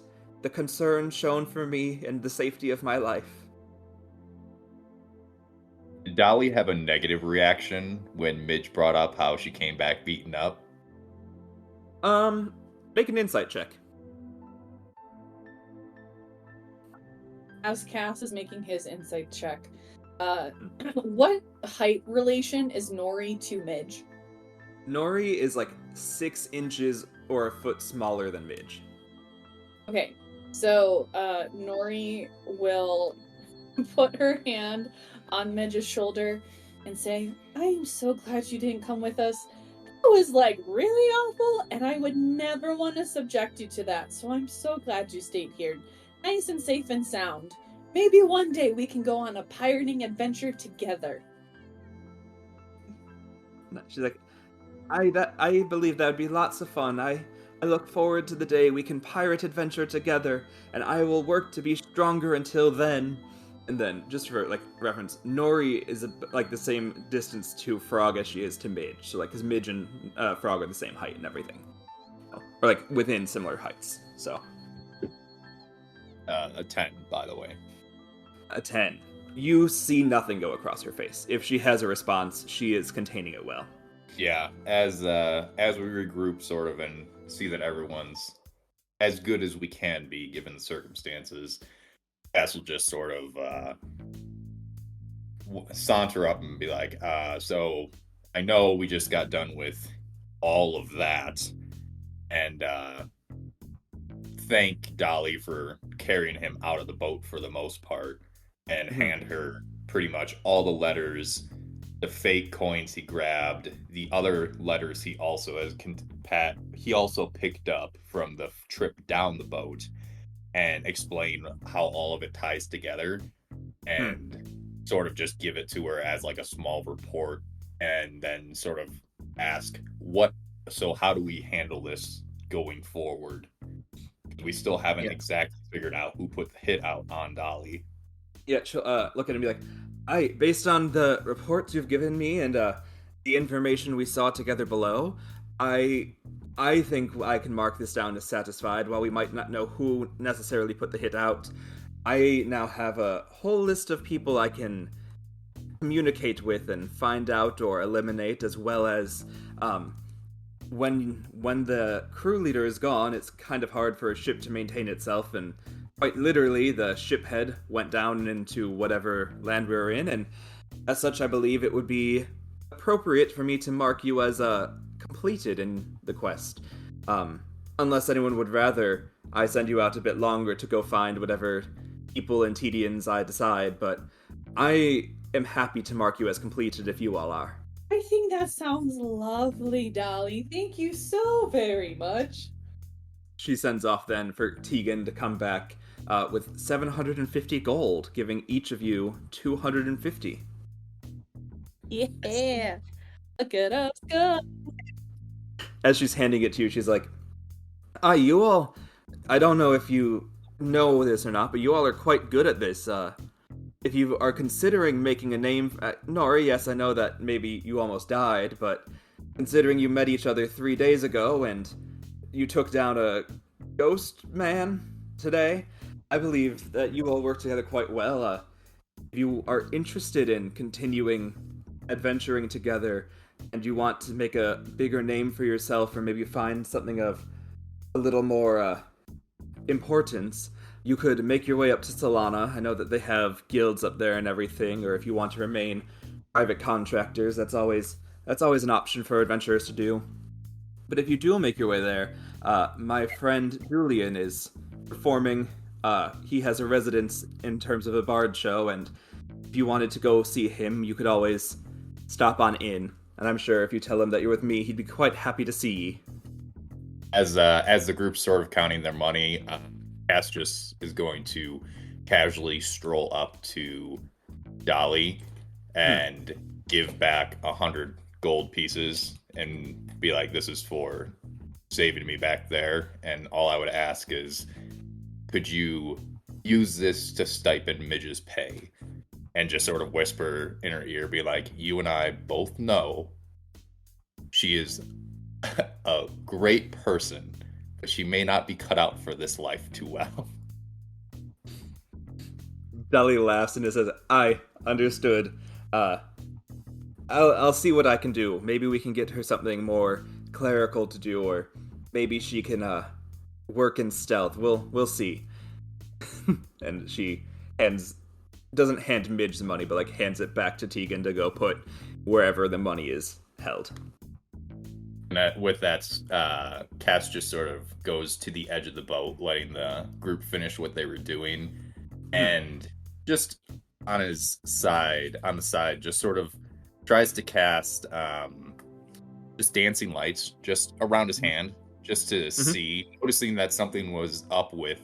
the concern shown for me and the safety of my life. Did Dolly have a negative reaction when Midge brought up how she came back beaten up? Make an insight check. As Cass is making his insight check, what height relation is Nori to Midge? Nori is like 6 inches or a foot smaller than Midge. Okay, so Nori will put her hand on Midge's shoulder and say, I am so glad you didn't come with us. That was like really awful, and I would never want to subject you to that, so I'm so glad you stayed here, nice and safe and sound. Maybe one day we can go on a pirating adventure together. She's like, I believe that would be lots of fun. I look forward to the day we can pirate adventure together, and I will work to be stronger until then. And then, just for like reference, Nori is like the same distance to Frog as she is to Midge. So like, because Midge and Frog are the same height and everything, or like within similar heights. So A 10, by the way. a 10. You see nothing go across her face. If she has a response, she is containing it well. Yeah, as we regroup, sort of, and see that everyone's as good as we can be given the circumstances, Cass will just sort of saunter up and be like, so I know we just got done with all of that, and thank Dolly for carrying him out of the boat for the most part, and hand her pretty much all the letters, the fake coins he grabbed, the other letters he also picked up from the trip down the boat, and explain how all of it ties together, and sort of just give it to her as like a small report, and then sort of ask how do we handle this going forward? We still haven't exactly figured out who put the hit out on Dolly. Yeah, she'll look at him and be like, based on the reports you've given me and the information we saw together below, I think I can mark this down as satisfied. While we might not know who necessarily put the hit out, I now have a whole list of people I can communicate with and find out or eliminate, as well as when the crew leader is gone, it's kind of hard for a ship to maintain itself, and quite literally the ship head went down into whatever land we were in, and as such I believe it would be appropriate for me to mark you as completed in the quest. Unless anyone would rather I send you out a bit longer to go find whatever people and Tedians I decide, but I am happy to mark you as completed if you all are. I think that sounds lovely, Dolly. Thank you so very much. She sends off then for Tegan to come back with 750 gold, giving each of you 250. Yeah. Look at us go. As she's handing it to you, she's like, you all, I don't know if you know this or not, but you all are quite good at this. If you are considering making a name, Nori, yes, I know that maybe you almost died, but considering you met each other 3 days ago and you took down a ghost man today, I believe that you all work together quite well. If you are interested in continuing adventuring together and you want to make a bigger name for yourself or maybe find something of a little more importance, you could make your way up to Solana. I know that they have guilds up there and everything, or if you want to remain private contractors, that's always an option for adventurers to do. But if you do make your way there, my friend Julian is performing. He has a residence in terms of a bard show, and if you wanted to go see him, you could always stop on in. And I'm sure if you tell him that you're with me, he'd be quite happy to see ye. As the group's sort of counting their money, Cass just is going to casually stroll up to Dolly and give back 100 gold pieces and be like, "This is for saving me back there, and all I would ask is, could you use this to stipend Midge's pay?" And just sort of whisper in her ear, be like, "You and I both know she is a great person, but she may not be cut out for this life too well." Dolly laughs and says, "I understood. I'll see what I can do. Maybe we can get her something more clerical to do, or maybe she can work in stealth. We'll see." And she doesn't hand Midge the money, but like hands it back to Tegan to go put wherever the money is held. And with that, Cass just sort of goes to the edge of the boat, letting the group finish what they were doing, and just on the side, just sort of tries to cast just dancing lights just around his hand, just to see, noticing that something was up with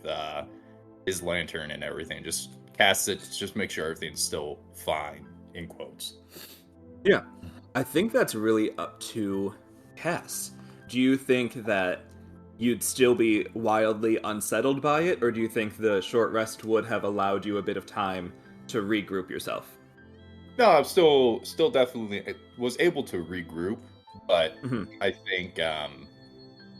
his lantern and everything. Just cast it, just make sure everything's still fine, in quotes. Yeah, I think that's really up to Cass. Do you think that you'd still be wildly unsettled by it, or do you think the short rest would have allowed you a bit of time to regroup yourself? No, I'm still definitely was able to regroup, but I think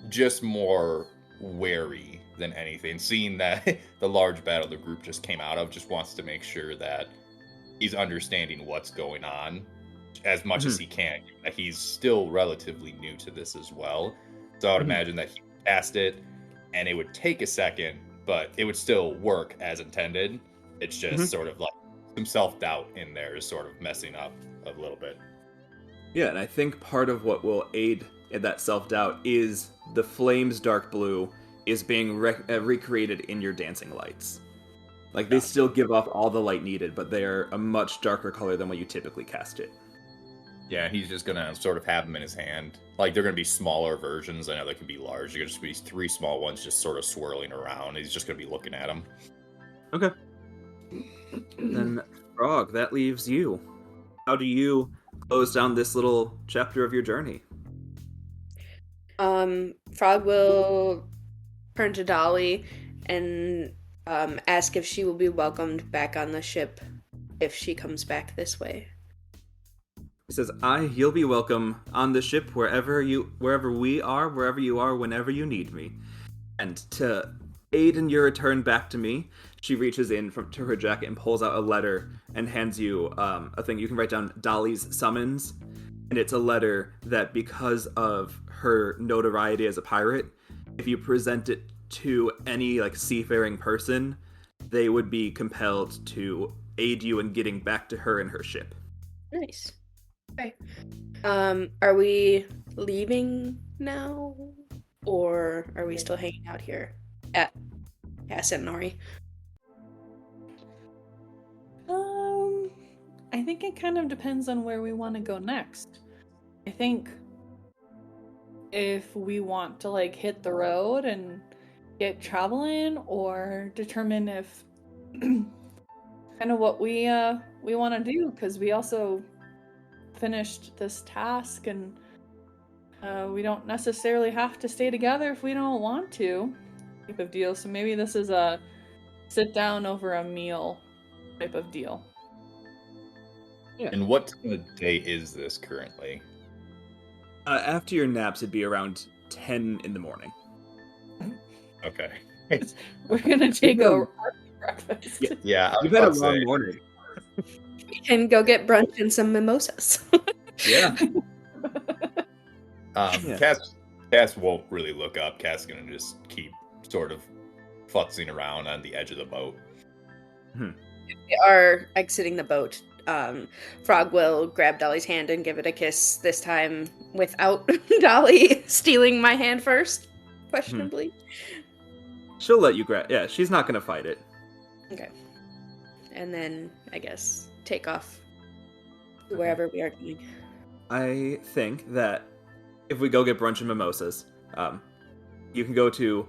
just more wary than anything. Seeing that the large battle the group just came out of, just wants to make sure that he's understanding what's going on as much as he can. He's still relatively new to this as well, so I would imagine that he cast it, and it would take a second, but it would still work as intended. It's just sort of like some self-doubt in there is sort of messing up a little bit. Yeah, and I think part of what will aid in that self-doubt is the flame's dark blue is being recreated in your dancing lights. Like, they still give off all the light needed, but they are a much darker color than what you typically cast it. Yeah, he's just gonna sort of have them in his hand. Like, they're gonna be smaller versions. I know they can be large. They're gonna just be 3 small ones just sort of swirling around. He's just gonna be looking at them. Okay. Then, Frog, that leaves you. How do you close down this little chapter of your journey? Frog will turn to Dolly and ask if she will be welcomed back on the ship if she comes back this way. He says, you'll be welcome on the ship wherever we are, wherever you are, whenever you need me. And to aid in your return back to me, she reaches in to her jacket and pulls out a letter and hands you a thing. You can write down Dolly's summons, and it's a letter that, because of her notoriety as a pirate, if you present it to any seafaring person, they would be compelled to aid you in getting back to her and her ship. Nice. Okay. Are we leaving now, or are we still hanging out here at and Nori? I think it kind of depends on where we want to go next. I think if we want to hit the road and get traveling, or determine if kind of what we want to do, because we also finished this task, and we don't necessarily have to stay together if we don't want to, type of deal. So maybe this is a sit down over a meal type of deal. Yeah. And what time of day is this currently? After your naps, it'd be around 10 in the morning. Okay. We're gonna take a breakfast. Yeah, You've had a long morning. We can go get brunch and some mimosas. Yeah. Yeah. Cass won't really look up. Cass is gonna just keep sort of futzing around on the edge of the boat. We are exiting the boat. Frog will grab Dolly's hand and give it a kiss, this time without Dolly stealing my hand first, questionably. She'll let you grab. Yeah, she's not gonna fight it. Okay. And then, I guess, take off to wherever we are going. I think that if we go get brunch and mimosas, you can go to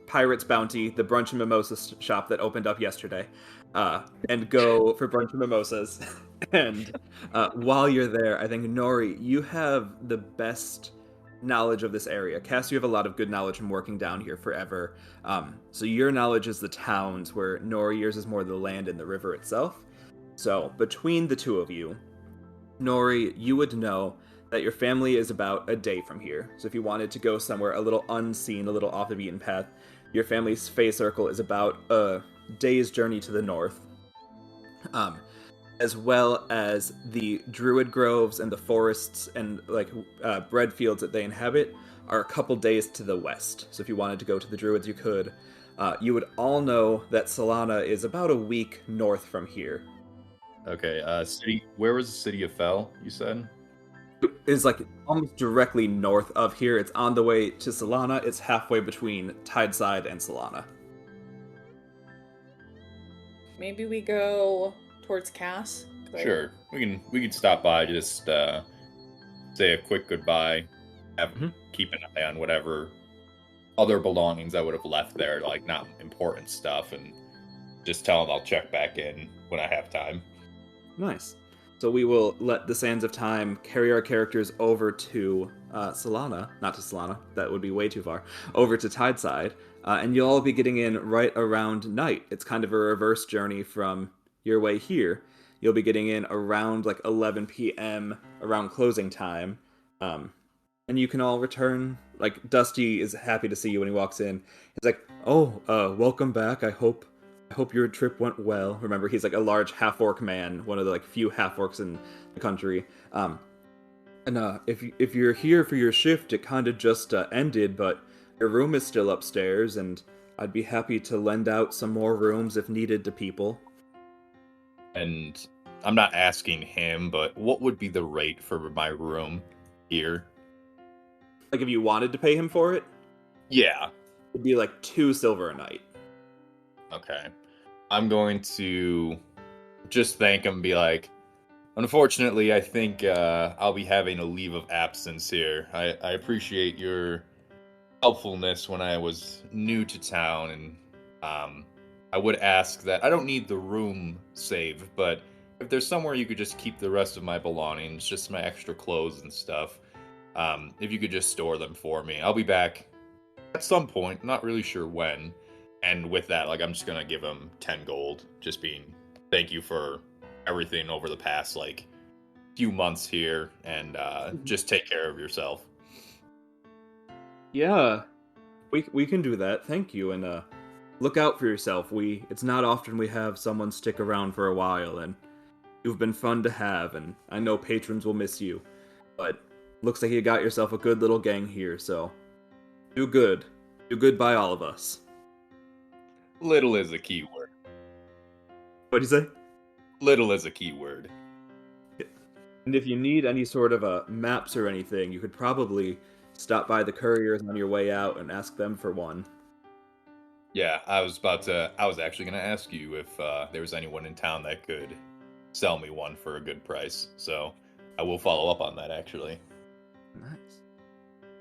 Pirate's Bounty, the brunch and mimosas shop that opened up yesterday, and go for brunch and mimosas. And while you're there, I think, Nori, you have the best knowledge of this area. Cass, you have a lot of good knowledge from working down here forever. So your knowledge is the towns, where Nori, yours is more the land and the river itself. So between the two of you, Nori, you would know that your family is about a day from here. So if you wanted to go somewhere a little unseen, a little off the beaten path, your family's Fey Circle is about a day's journey to the north. As well as the druid groves and the forests and bread fields that they inhabit are a couple days to the west. So if you wanted to go to the druids, you could. You would all know that Solana is about a week north from here. Okay, city. Where was the city of Fell? You said Is like almost directly north of here. It's on the way to Solana. It's halfway between Tideside and Solana. Maybe we go towards Cass. sure. We can stop by, just say a quick goodbye, keep an eye on whatever other belongings I would have left there, like not important stuff, and just tell them I'll check back in when I have time. Nice. So we will let the Sands of Time carry our characters over to Solana. Not to Solana, that would be way too far. Over to Tideside. And you'll all be getting in right around night. It's kind of a reverse journey from your way here. You'll be getting in around 11 p.m. around closing time. And you can all return. Dusty is happy to see you when he walks in. He's like, welcome back. I hope your trip went well. Remember, he's a large half-orc man, one of the few half-orcs in the country. If you're here for your shift, it kind of just ended, but your room is still upstairs, and I'd be happy to lend out some more rooms if needed to people. And I'm not asking him, but what would be the rate for my room here? If you wanted to pay him for it? Yeah. It'd be 2 silver a night. Okay. I'm going to just thank him and be like, unfortunately, I think I'll be having a leave of absence here. I appreciate your helpfulness when I was new to town, and I would ask that I don't need the room saved, but if there's somewhere you could just keep the rest of my belongings, just my extra clothes and stuff, if you could just store them for me. I'll be back at some point, not really sure when. And with that, I'm just gonna give him 10 gold, just being thank you for everything over the past few months here, and just take care of yourself. Yeah, we can do that. Thank you, and look out for yourself. It's not often we have someone stick around for a while, and you've been fun to have, and I know patrons will miss you, but looks like you got yourself a good little gang here. So do good by all of us. Little is a key word. What'd you say? Little is a key word. And if you need any sort of maps or anything, you could probably stop by the couriers on your way out and ask them for one. Yeah, I was actually going to ask you if there was anyone in town that could sell me one for a good price. So I will follow up on that, actually. Nice.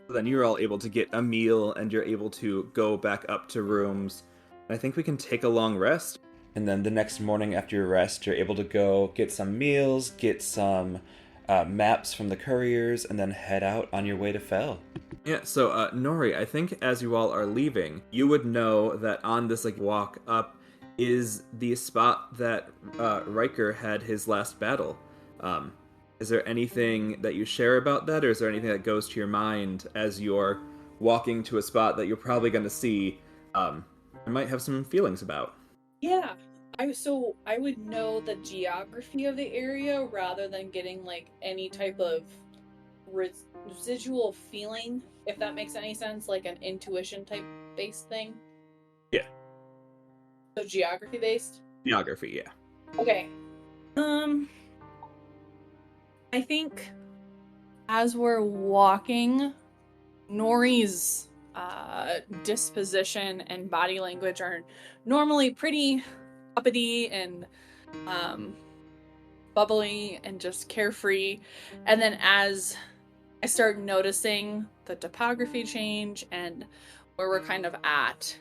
So then you're all able to get a meal, and you're able to go back up to rooms. I think we can take a long rest. And then the next morning after your rest, you're able to go get some meals, get some maps from the couriers, and then head out on your way to Fell. Yeah, so Nori, I think as you all are leaving, you would know that on this walk up is the spot that Riker had his last battle. Is there anything that you share about that, or is there anything that goes to your mind as you're walking to a spot that you're probably going to see? I might have some feelings about. Yeah, I would know the geography of the area rather than getting like any type of residual feeling, if that makes any sense, like an intuition type based thing. Yeah. So geography based? Geography, yeah. Okay. I think as we're walking, Nori's disposition and body language are normally pretty uppity and bubbly and just carefree. And then as I start noticing the topography change and where we're kind of at,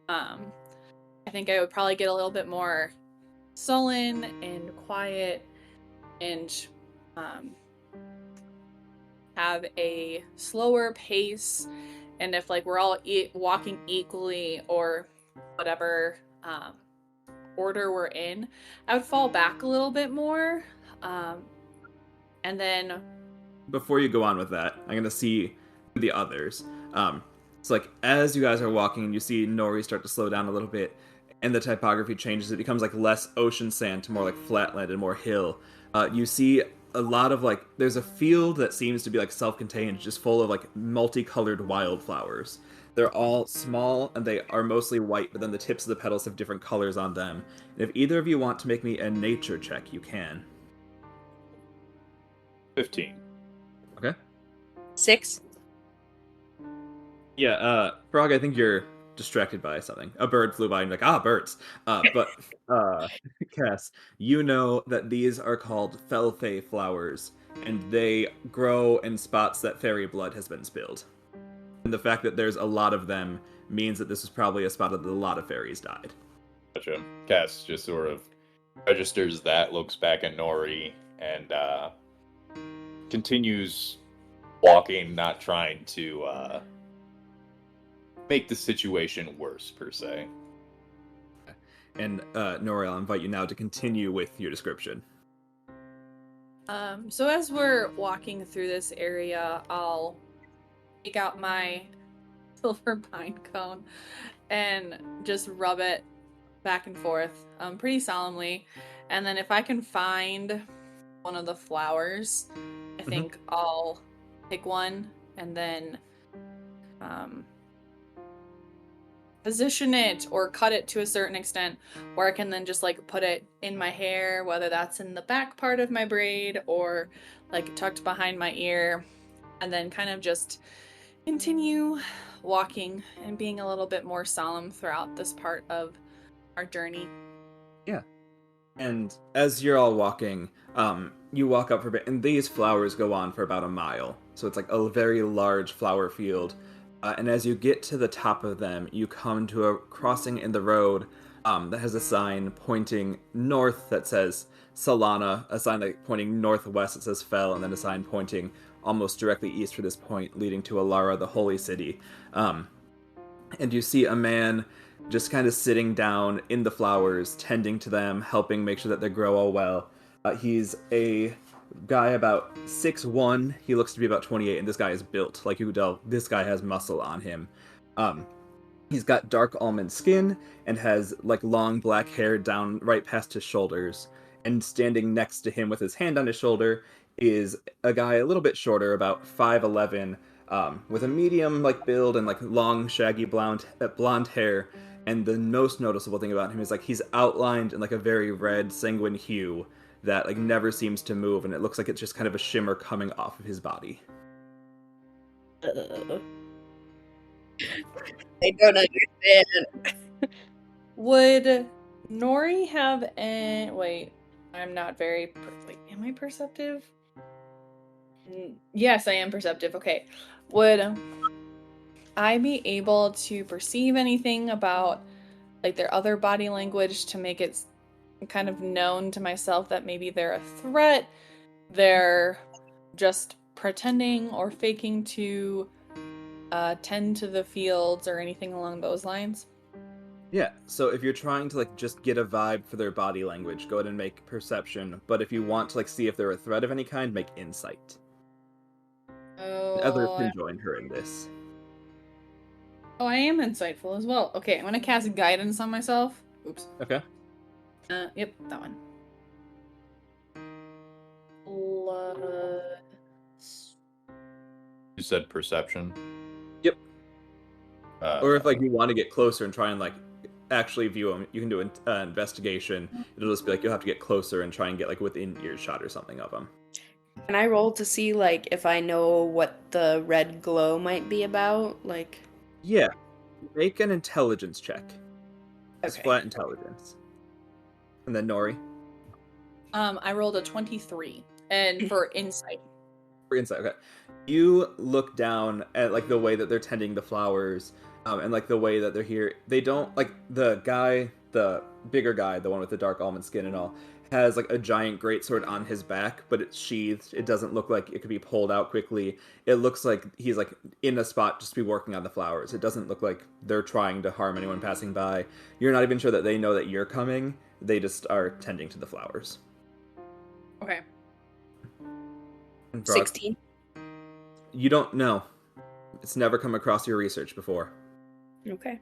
I think I would probably get a little bit more sullen and quiet and have a slower pace. And if like we're all walking equally or whatever order we're in, I would fall back a little bit more. And then Before you go on with that, I'm gonna see the others. It's like as you guys are walking, and you see Nori start to slow down a little bit, and the typography changes. It becomes like less ocean sand to more like flatland and more hill. You see a lot of like there's a field that seems to be like self-contained, just full of like multicolored wildflowers. They're all small and they are mostly white, but then the tips of the petals have different colors on them. And if either of you want to make me a nature check, you can. 15. Okay. 6. Yeah, Frog, I think you're distracted by something. A bird flew by and you're like, birds. Cass, you know that these are called Felfey flowers, and they grow in spots that fairy blood has been spilled. And the fact that there's a lot of them means that this is probably a spot that a lot of fairies died. Gotcha. Cass just sort of registers that, looks back at Nori, and continues walking, not trying to make the situation worse, per se. And Nori, I'll invite you now to continue with your description. so as we're walking through this area, I'll take out my silver pine cone and just rub it back and forth pretty solemnly. And then if I can find one of the flowers, I think I'll pick one and then position it or cut it to a certain extent where I can then just like put it in my hair, whether that's in the back part of my braid or like tucked behind my ear, and then kind of just continue walking and being a little bit more solemn throughout this part of our journey. Yeah. And as you're all walking, you walk up for a bit, and these flowers go on for about a mile. So it's like a very large flower field. And as you get to the top of them, you come to a crossing in the road that has a sign pointing north that says Solana, a sign like pointing northwest that says Fel, and then a sign pointing almost directly east for this point, leading to Alara, the holy city. And you see a man just kind of sitting down in the flowers, tending to them, helping make sure that they grow all well. He's a guy about 6'1". He looks to be about 28, and this guy is built. Like you could tell, this guy has muscle on him. He's got dark almond skin and has like long black hair down right past his shoulders. And standing next to him with his hand on his shoulder is a guy a little bit shorter, about 5'11", with a medium like build and like long shaggy blonde hair. And the most noticeable thing about him is like he's outlined in like a very red sanguine hue that like never seems to move, and it looks like it's just kind of a shimmer coming off of his body. I don't understand. Would Nori have any... Wait, I'm not very... Wait, am I perceptive? Yes, I am perceptive. Okay. Would I be able to perceive anything about like their other body language to make it kind of known to myself that maybe they're a threat, they're just pretending or faking to tend to the fields or anything along those lines? Yeah, so if you're trying to like just get a vibe for their body language, go ahead and make perception. But if you want to like see if they're a threat of any kind, make insight. Others can join her in this. Oh, I am insightful as well. Okay, I'm gonna cast guidance on myself. Oops. Okay. Yep, that one. Blood. You said perception. Yep. Or if Uh, like you want to get closer and try and like actually view them, you can do an investigation. It'll just be like you'll have to get closer and try and get like within earshot or something of them. Can I roll to see, like, if I know what the red glow might be about? Like, Yeah. Make an intelligence check. Just okay. flat intelligence. And then Nori I rolled a 23, and for insight. for insight. Okay. You look down at like the way that they're tending the flowers, and like the way that they're here. They don't like the guy, the bigger guy, the one with the dark almond skin and all, has like a giant greatsword on his back, but it's sheathed. It doesn't look like it could be pulled out quickly. It looks like he's like in a spot just to be working on the flowers. It doesn't look like they're trying to harm anyone passing by. You're not even sure that they know that you're coming. They just are tending to the flowers. Okay. And Frog, 16. you don't know. It's never come across your research before. Okay.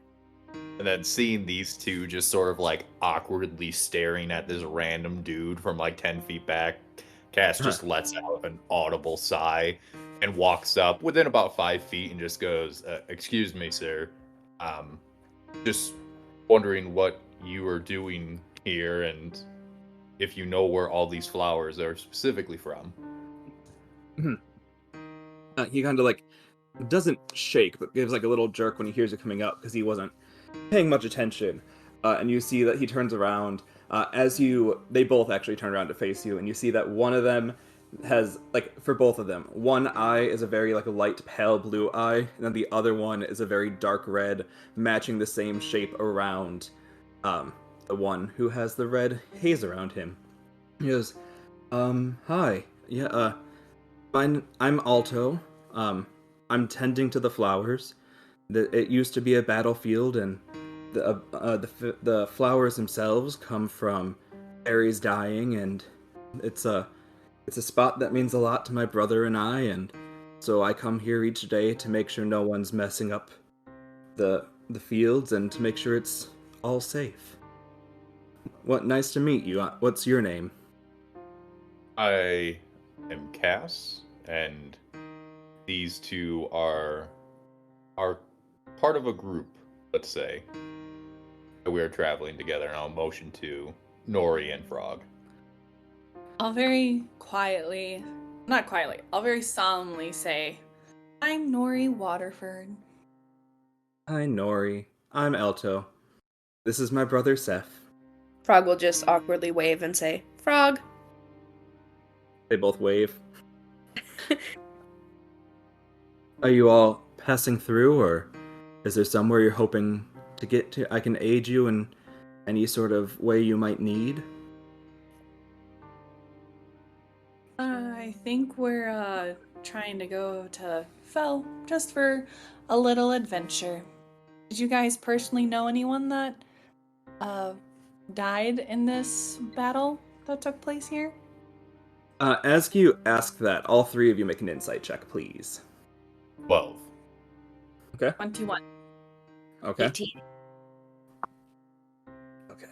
and then seeing these two just sort of like awkwardly staring at this random dude from like 10 feet back, Cass just lets out an audible sigh and walks up within about 5 feet and just goes, "Excuse me, sir. Just wondering what you are doing here and if you know where all these flowers are specifically from." He kind of like doesn't shake, but gives like a little jerk when he hears you coming up because he wasn't paying much attention. And you see that he turns around they both actually turn around to face you, and you see that one of them has like for both of them, one eye is a very like light pale blue eye, and then the other one is a very dark red, matching the same shape around the one who has the red haze around him. He goes, hi, yeah, I'm Alto. I'm tending to the flowers. It used to be a battlefield, and the flowers themselves come from fairies dying, and it's a spot that means a lot to my brother and I, and so I come here each day to make sure no one's messing up the fields and to make sure it's all safe. What nice to meet you. What's your name? I am Cass, and these two are part of a group, let's say. We are traveling together, and I'll motion to Nori and Frog. I'll very quietly, not quietly, I'll very solemnly say, I'm Nori Waterford. Hi, Nori. I'm Alto. This is my brother Seth. Frog will just awkwardly wave and say, Frog. They both wave. Are you all passing through, or is there somewhere you're hoping to get to? I can aid you in any sort of way you might need. I think we're trying to go to Fell just for a little adventure. Did you guys personally know anyone that died in this battle that took place here? As you ask that, all three of you make an insight check, please. 12. Okay. 21. Okay. 18. Okay.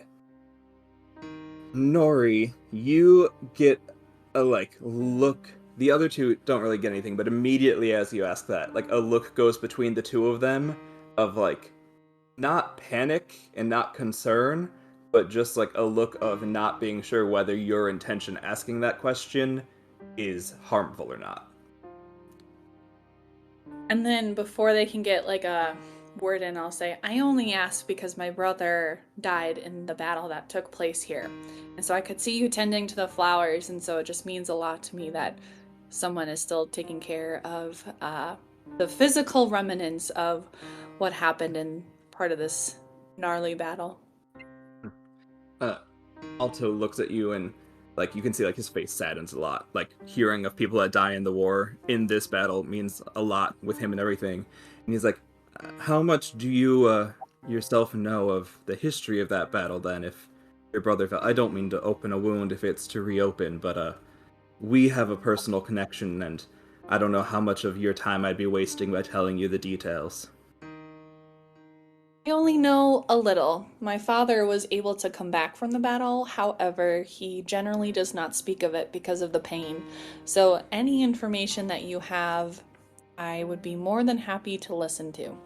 Nori, you get a look. The other two don't really get anything, but immediately as you ask that, like a look goes between the two of them of like not panic and not concern, but just like a look of not being sure whether your intention asking that question is harmful or not. And then before they can get like a word in, I'll say, I only asked because my brother died in the battle that took place here. And so I could see you tending to the flowers, and so it just means a lot to me that someone is still taking care of the physical remnants of what happened in part of this gnarly battle. Alto looks at you and like you can see like his face saddens a lot. Like hearing of people that die in the war in this battle means a lot with him and everything. And he's like, how much do you yourself know of the history of that battle then if your brother fell? I don't mean to open a wound if it's to reopen, but we have a personal connection, and I don't know how much of your time I'd be wasting by telling you the details. I only know a little. My father was able to come back from the battle. However, he generally does not speak of it because of the pain. So, any information that you have, I would be more than happy to listen to.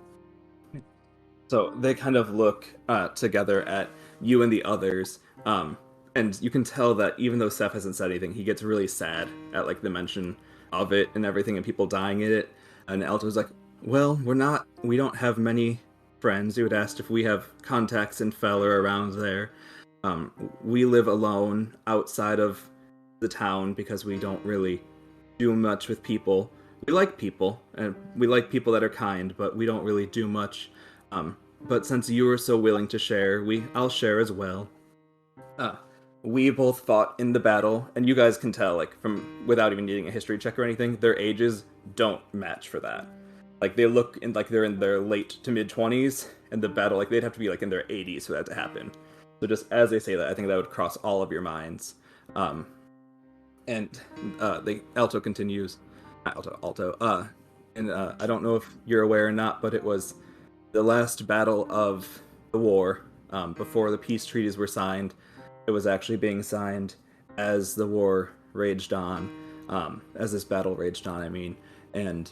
So they kind of look together at you and the others, and you can tell that even though Seth hasn't said anything, he gets really sad at like the mention of it and everything, and people dying in it. And Alto's like, "Well, we don't have many friends." You had asked if we have contacts in Fel or around there. We live alone outside of the town because we don't really do much with people. We like people, and we like people that are kind, but we don't really do much. But since you were so willing to share, I'll share as well. Uh, we both fought in the battle, and you guys can tell, like, from without even needing a history check or anything, their ages don't match for that. Like, they look like they're in their late to mid 20s, and the battle, like, they'd have to be, like, in their 80s for that to happen. So just as they say that, I think that would cross all of your minds. And Alto continues. Alto. I don't know if you're aware or not, but it was the last battle of the war, before the peace treaties were signed. It was actually being signed as the war raged on, as this battle raged on, I mean. And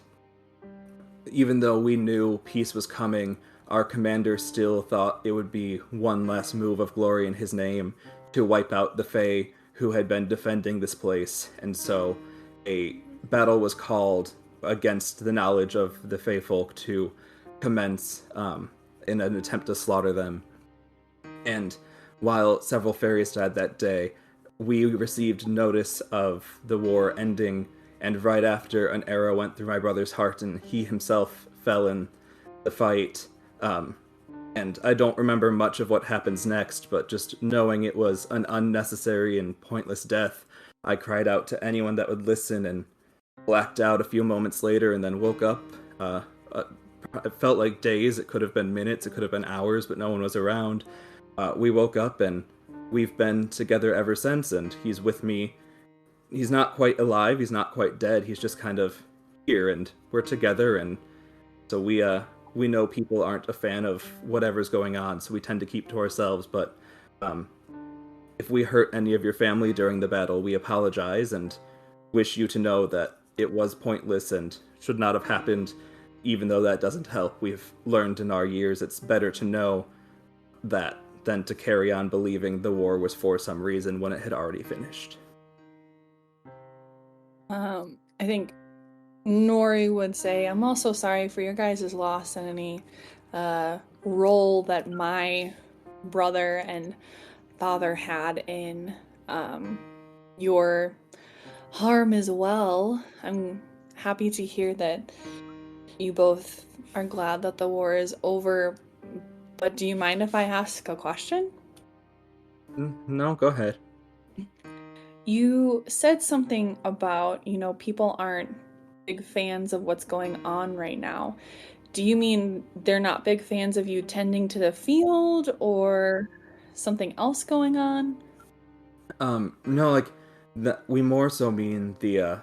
even though we knew peace was coming, our commander still thought it would be one last move of glory in his name to wipe out the Fae who had been defending this place. And so a battle was called against the knowledge of the Fae folk to commence in an attempt to slaughter them. And while several fairies died that day, we received notice of the war ending, and right after, an arrow went through my brother's heart, and he himself fell in the fight. And I don't remember much of what happens next, but just knowing it was an unnecessary and pointless death, I cried out to anyone that would listen and blacked out a few moments later and then woke up. It felt like days, it could have been minutes, it could have been hours, but no one was around. We woke up and we've been together ever since, and he's with me. He's not quite alive, he's not quite dead, he's just kind of here, and we're together, and so we know people aren't a fan of whatever's going on, so we tend to keep to ourselves, but if we hurt any of your family during the battle, we apologize and wish you to know that it was pointless and should not have happened, even though that doesn't help. We've learned in our years it's better to know that than to carry on believing the war was for some reason when it had already finished. I think Nori would say, I'm also sorry for your guys' loss and any role that my brother and father had in your harm as well. I'm happy to hear that you both are glad that the war is over, but do you mind if I ask a question? No, go ahead. You said something about, people aren't big fans of what's going on right now. Do you mean they're not big fans of you tending to the field or something else going on? No, like, we more so mean the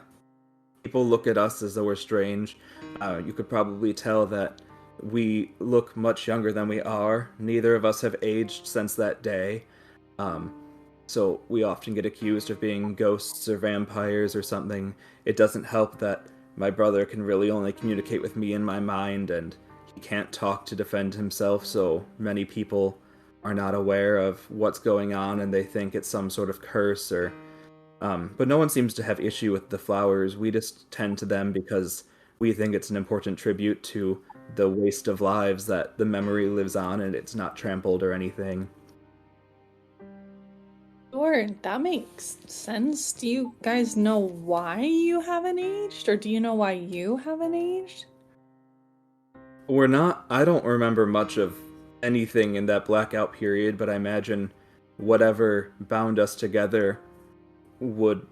people look at us as though we're strange. You could probably tell that we look much younger than we are. Neither of us have aged since that day. So we often get accused of being ghosts or vampires or something. It doesn't help that my brother can really only communicate with me in my mind, and he can't talk to defend himself, so many people are not aware of what's going on, and they think it's some sort of curse or... but no one seems to have issue with the flowers. We just tend to them because we think it's an important tribute to the waste of lives that the memory lives on, and it's not trampled or anything. Sure, that makes sense. Do you guys know why you haven't aged, or do you know why you haven't aged? I don't remember much of anything in that blackout period, but I imagine whatever bound us together would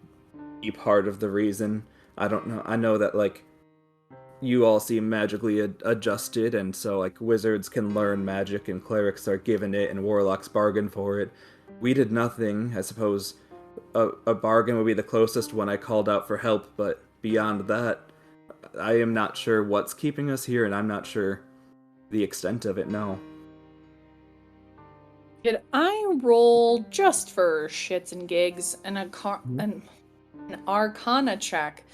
be part of the reason. I don't know. I know that, like, you all seem magically adjusted, and so, like, wizards can learn magic, and clerics are given it, and warlocks bargain for it. We did nothing. I suppose a bargain would be the closest when I called out for help, but beyond that, I am not sure what's keeping us here, and I'm not sure the extent of it, no. Did I roll just for shits and gigs an Arcana check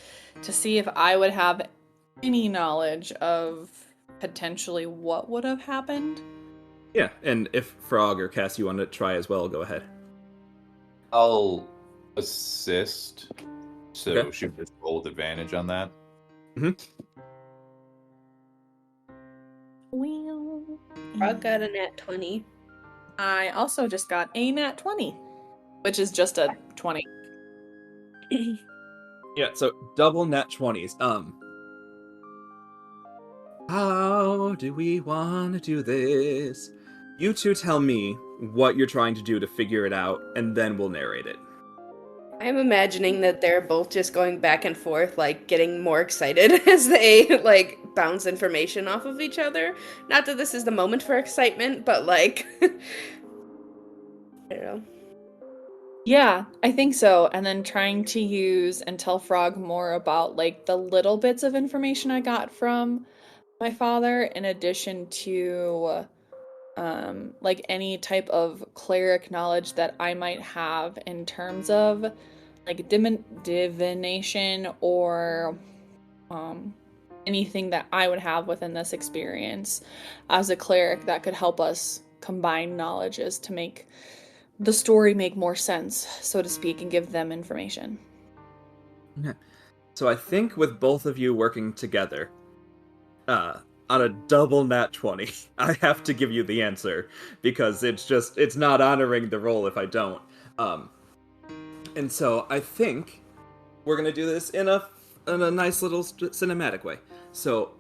to see if I would have any knowledge of potentially what would have happened? Yeah, and if Frog or Cass you want to try as well, go ahead. I'll assist. So Okay. should we just roll with advantage on that? Well, Frog got a nat 20. I also just got a nat 20, which is just a 20. Yeah, so double nat 20s. How do we want to do this? You two tell me what you're trying to do to figure it out, and then we'll narrate it. I'm imagining that they're both just going back and forth, like getting more excited as they like bounce information off of each other. Not that this is the moment for excitement, but like I don't know. Yeah, I think so. And then trying to use and tell Frog more about like the little bits of information I got from my father, in addition to like any type of cleric knowledge that I might have in terms of like divination or anything that I would have within this experience as a cleric that could help us combine knowledges to make the story make more sense, so to speak, and give them information. Okay. So I think with both of you working together, on a double nat 20, I have to give you the answer, because it's not honoring the roll if I don't. And so I think we're gonna do this in a nice little cinematic way. So,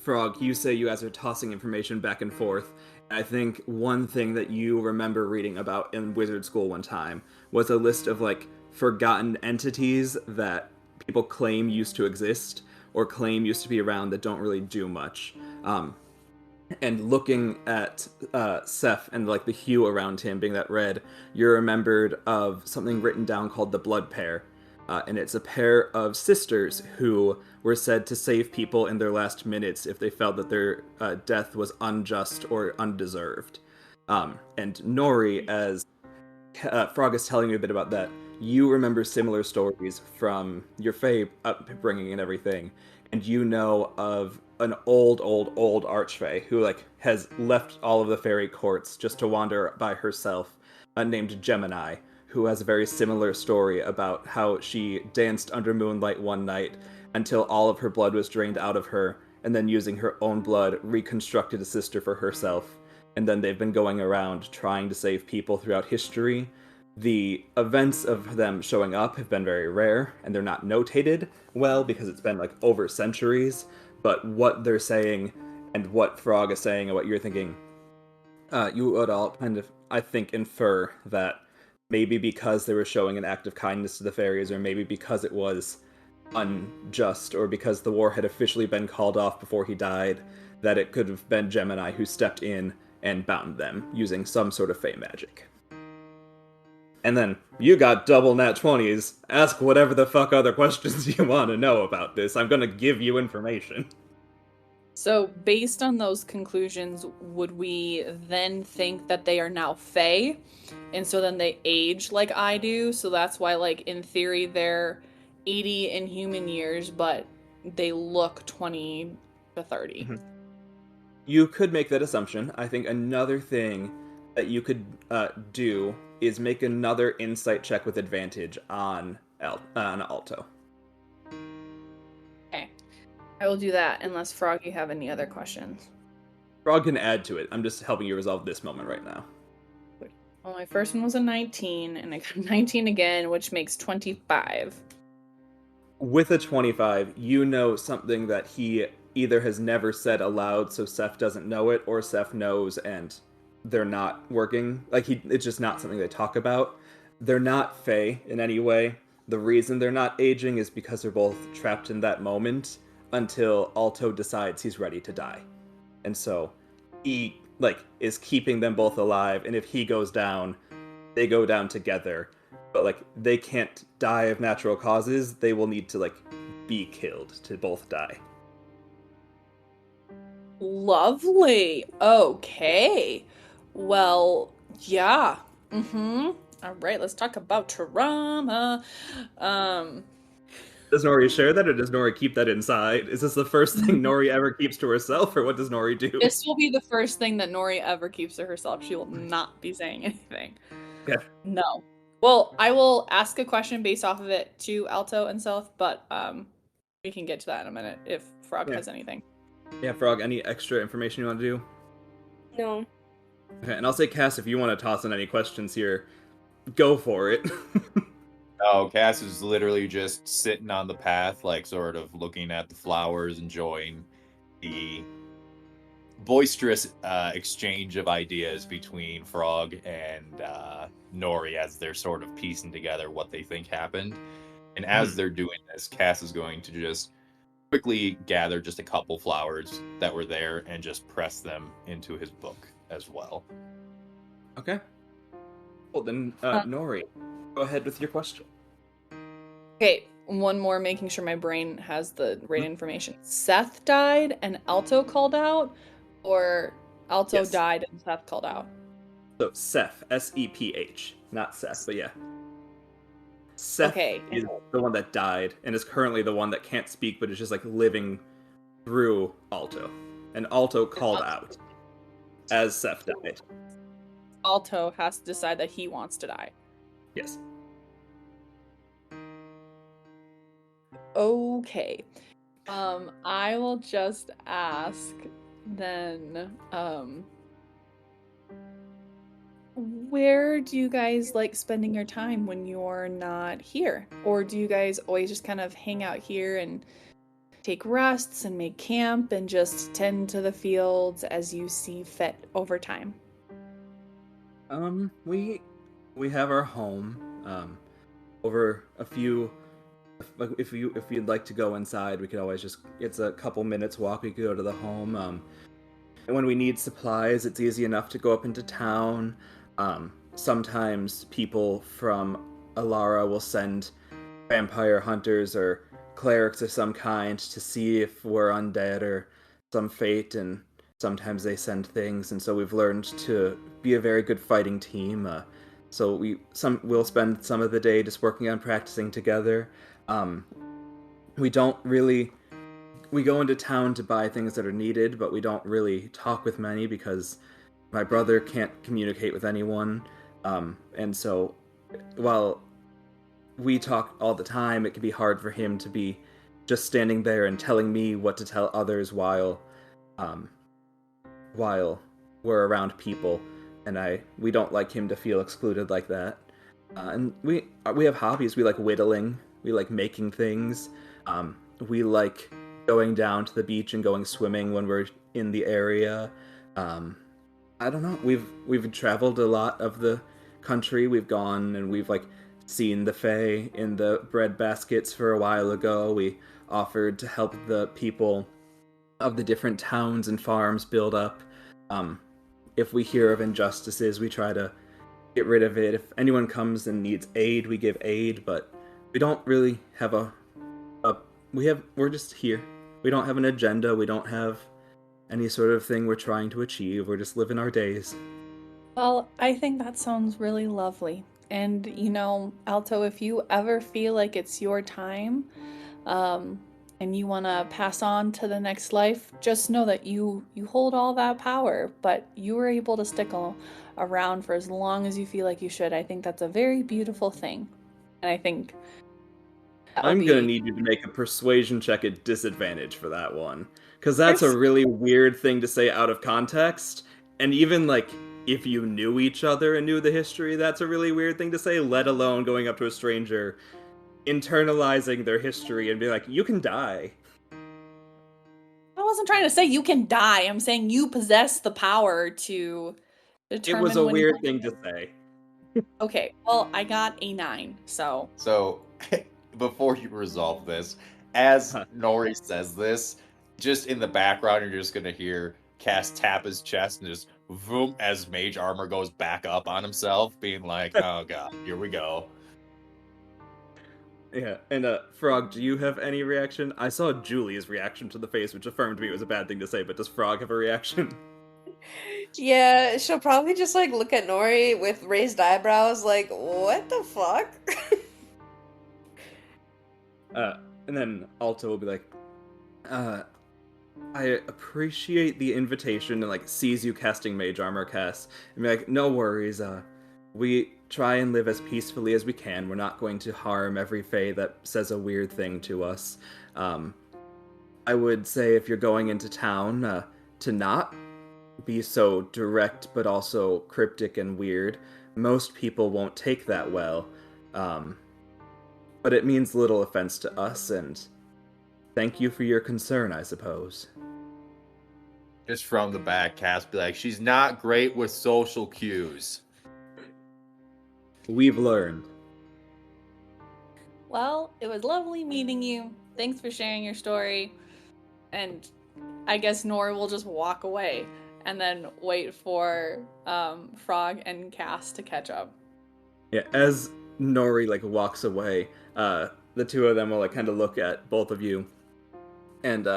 Frog, you say you guys are tossing information back and forth. I think one thing that you remember reading about in wizard school one time was a list of like forgotten entities that people claim used to exist or claim used to be around that don't really do much. And looking at Seth and like the hue around him being that red, you're remembered of something written down called the Blood Pair. And it's a pair of sisters who were said to save people in their last minutes if they felt that their death was unjust or undeserved. And Nori, as Frog is telling you a bit about that, you remember similar stories from your Fae upbringing and everything, and you know of an old archfey who like has left all of the fairy courts just to wander by herself, named Gemini, who has a very similar story about how she danced under moonlight one night until all of her blood was drained out of her, and then using her own blood reconstructed a sister for herself. And then they've been going around trying to save people throughout history. The events of them showing up have been very rare, and they're not notated well because it's been like over centuries. But what they're saying and what Frog is saying and what you're thinking, you would all kind of, I think, infer that maybe because they were showing an act of kindness to the fairies, or maybe because it was unjust, or because the war had officially been called off before he died, that it could have been Gemini who stepped in and bound them using some sort of fey magic. And then you got double nat 20s. Ask whatever the fuck other questions you want to know about this. I'm gonna give you information. So, based on those conclusions, would we then think that they are now Fae? And so then they age like I do? So that's why, like, in theory, they're 80 in human years, but they look 20 to 30. Mm-hmm. You could make that assumption. I think another thing that you could do is make another insight check with advantage on Alto. Okay. I will do that unless, Frog, you have any other questions. Frog can add to it. I'm just helping you resolve this moment right now. Well, my first one was a 19, and I got 19 again, which makes 25. With a 25, you know something that he either has never said aloud, so Seth doesn't know it, or Seth knows and they're not working. Like, it's just not something they talk about. They're not Fae in any way. The reason they're not aging is because they're both trapped in that moment until Alto decides he's ready to die. And so he, like, is keeping them both alive, and if he goes down, they go down together. But, like, they can't die of natural causes. They will need to, like, be killed to both die. Lovely. Okay. Well, Yeah. Mm-hmm. All right, let's talk about trauma. Um, Does Nori share that, or does Nori keep that inside? Is this the first thing Nori ever keeps to herself, or what does Nori do? this will be the first thing that Nori ever keeps to herself. She will not be saying anything. Yeah. No. Well, I will ask a question based off of it to Alto and Self, but we can get to that in a minute if Frog Yeah. has anything. Yeah, Frog, any extra information you want to do? No. Okay, and I'll say, Cass, if you want to toss in any questions here, go for it. Oh, Cass is literally just sitting on the path, like sort of looking at the flowers, enjoying the boisterous exchange of ideas between Frog and Nori as they're sort of piecing together what they think happened. And as they're doing this, Cass is going to just quickly gather just a couple flowers that were there and just press them into his book as well. Okay. Well, then, Nori, go ahead with your question. Okay, one more, making sure my brain has the right information. Seth died and Alto called out, or Alto Yes. died and Seth called out? So, Seph, S-E-P-H, not Seth, but yeah. Seth Okay. is the one that died, and is currently the one that can't speak, but is just, like, living through Alto. And Alto called out as Seth died. Alto has to decide that he wants to die. Yes. Okay. I will just ask then, where do you guys like spending your time when you're not here? Or do you guys always just kind of hang out here and take rests and make camp and just tend to the fields as you see fit over time? We have our home. Over a few, like if you'd like to go inside, we could always just. It's a couple minutes walk. We could go to the home. And when we need supplies, it's easy enough to go up into town. Sometimes people from Alara will send vampire hunters or clerics of some kind to see if we're undead or some fate, and sometimes they send things, and so we've learned to be a very good fighting team. So we'll spend some of the day just working on practicing together. We don't really we go into town to buy things that are needed, but we don't really talk with many because my brother can't communicate with anyone. And so while we talk all the time, it can be hard for him to be just standing there and telling me what to tell others while we're around people. And we don't like him to feel excluded like that. And we have hobbies. We like whittling. We like making things. We like going down to the beach and going swimming when we're in the area. I don't know. We've traveled a lot of the country. We've gone and we've like seen the Fae in the bread baskets for a while ago. We offered to help the people of the different towns and farms build up. If we hear of injustices, we try to get rid of it. If anyone comes and needs aid, we give aid, but we don't really have we're just here. We don't have an agenda. We don't have any sort of thing we're trying to achieve. We're just living our days. Well, I think that sounds really lovely. And, Alto, if you ever feel like it's your time, and you want to pass on to the next life, just know that you hold all that power, but you were able to stick around for as long as you feel like you should. I think that's a very beautiful thing. And I think I'm gonna need you to make a persuasion check at disadvantage for that one. Because that's a really weird thing to say out of context. And even, like, if you knew each other and knew the history, that's a really weird thing to say, let alone going up to a stranger, internalizing their history and being like, you can die. I wasn't trying to say you can die. I'm saying you possess the power to determine. It was a weird thing to say. Okay, well, I got a 9, so. So, before you resolve this, as Nori says this, just in the background, you're just gonna hear Cass tap his chest and just boom as mage armor goes back up on himself, being like, "Oh god, here we go." Yeah, and Frog, do you have any reaction? I saw Julie's reaction to the face, which affirmed to me it was a bad thing to say, but does Frog have a reaction? Yeah, she'll probably just like look at Nori with raised eyebrows, like, what the fuck? And then Alto will be like, I appreciate the invitation and like sees you casting mage armor casts and be like, no worries, we try and live as peacefully as we can. We're not going to harm every fae that says a weird thing to us. I would say if you're going into town, to not be so direct but also cryptic and weird. Most people won't take that well. Um, but it means little offense to us, and thank you for your concern, I suppose. Just from the back, Cass be like, she's not great with social cues. We've learned. Well, it was lovely meeting you. Thanks for sharing your story. And I guess Nora will just walk away and then wait for Frog and Cass to catch up. Yeah, as Nori like walks away, the two of them will like kind of look at both of you, and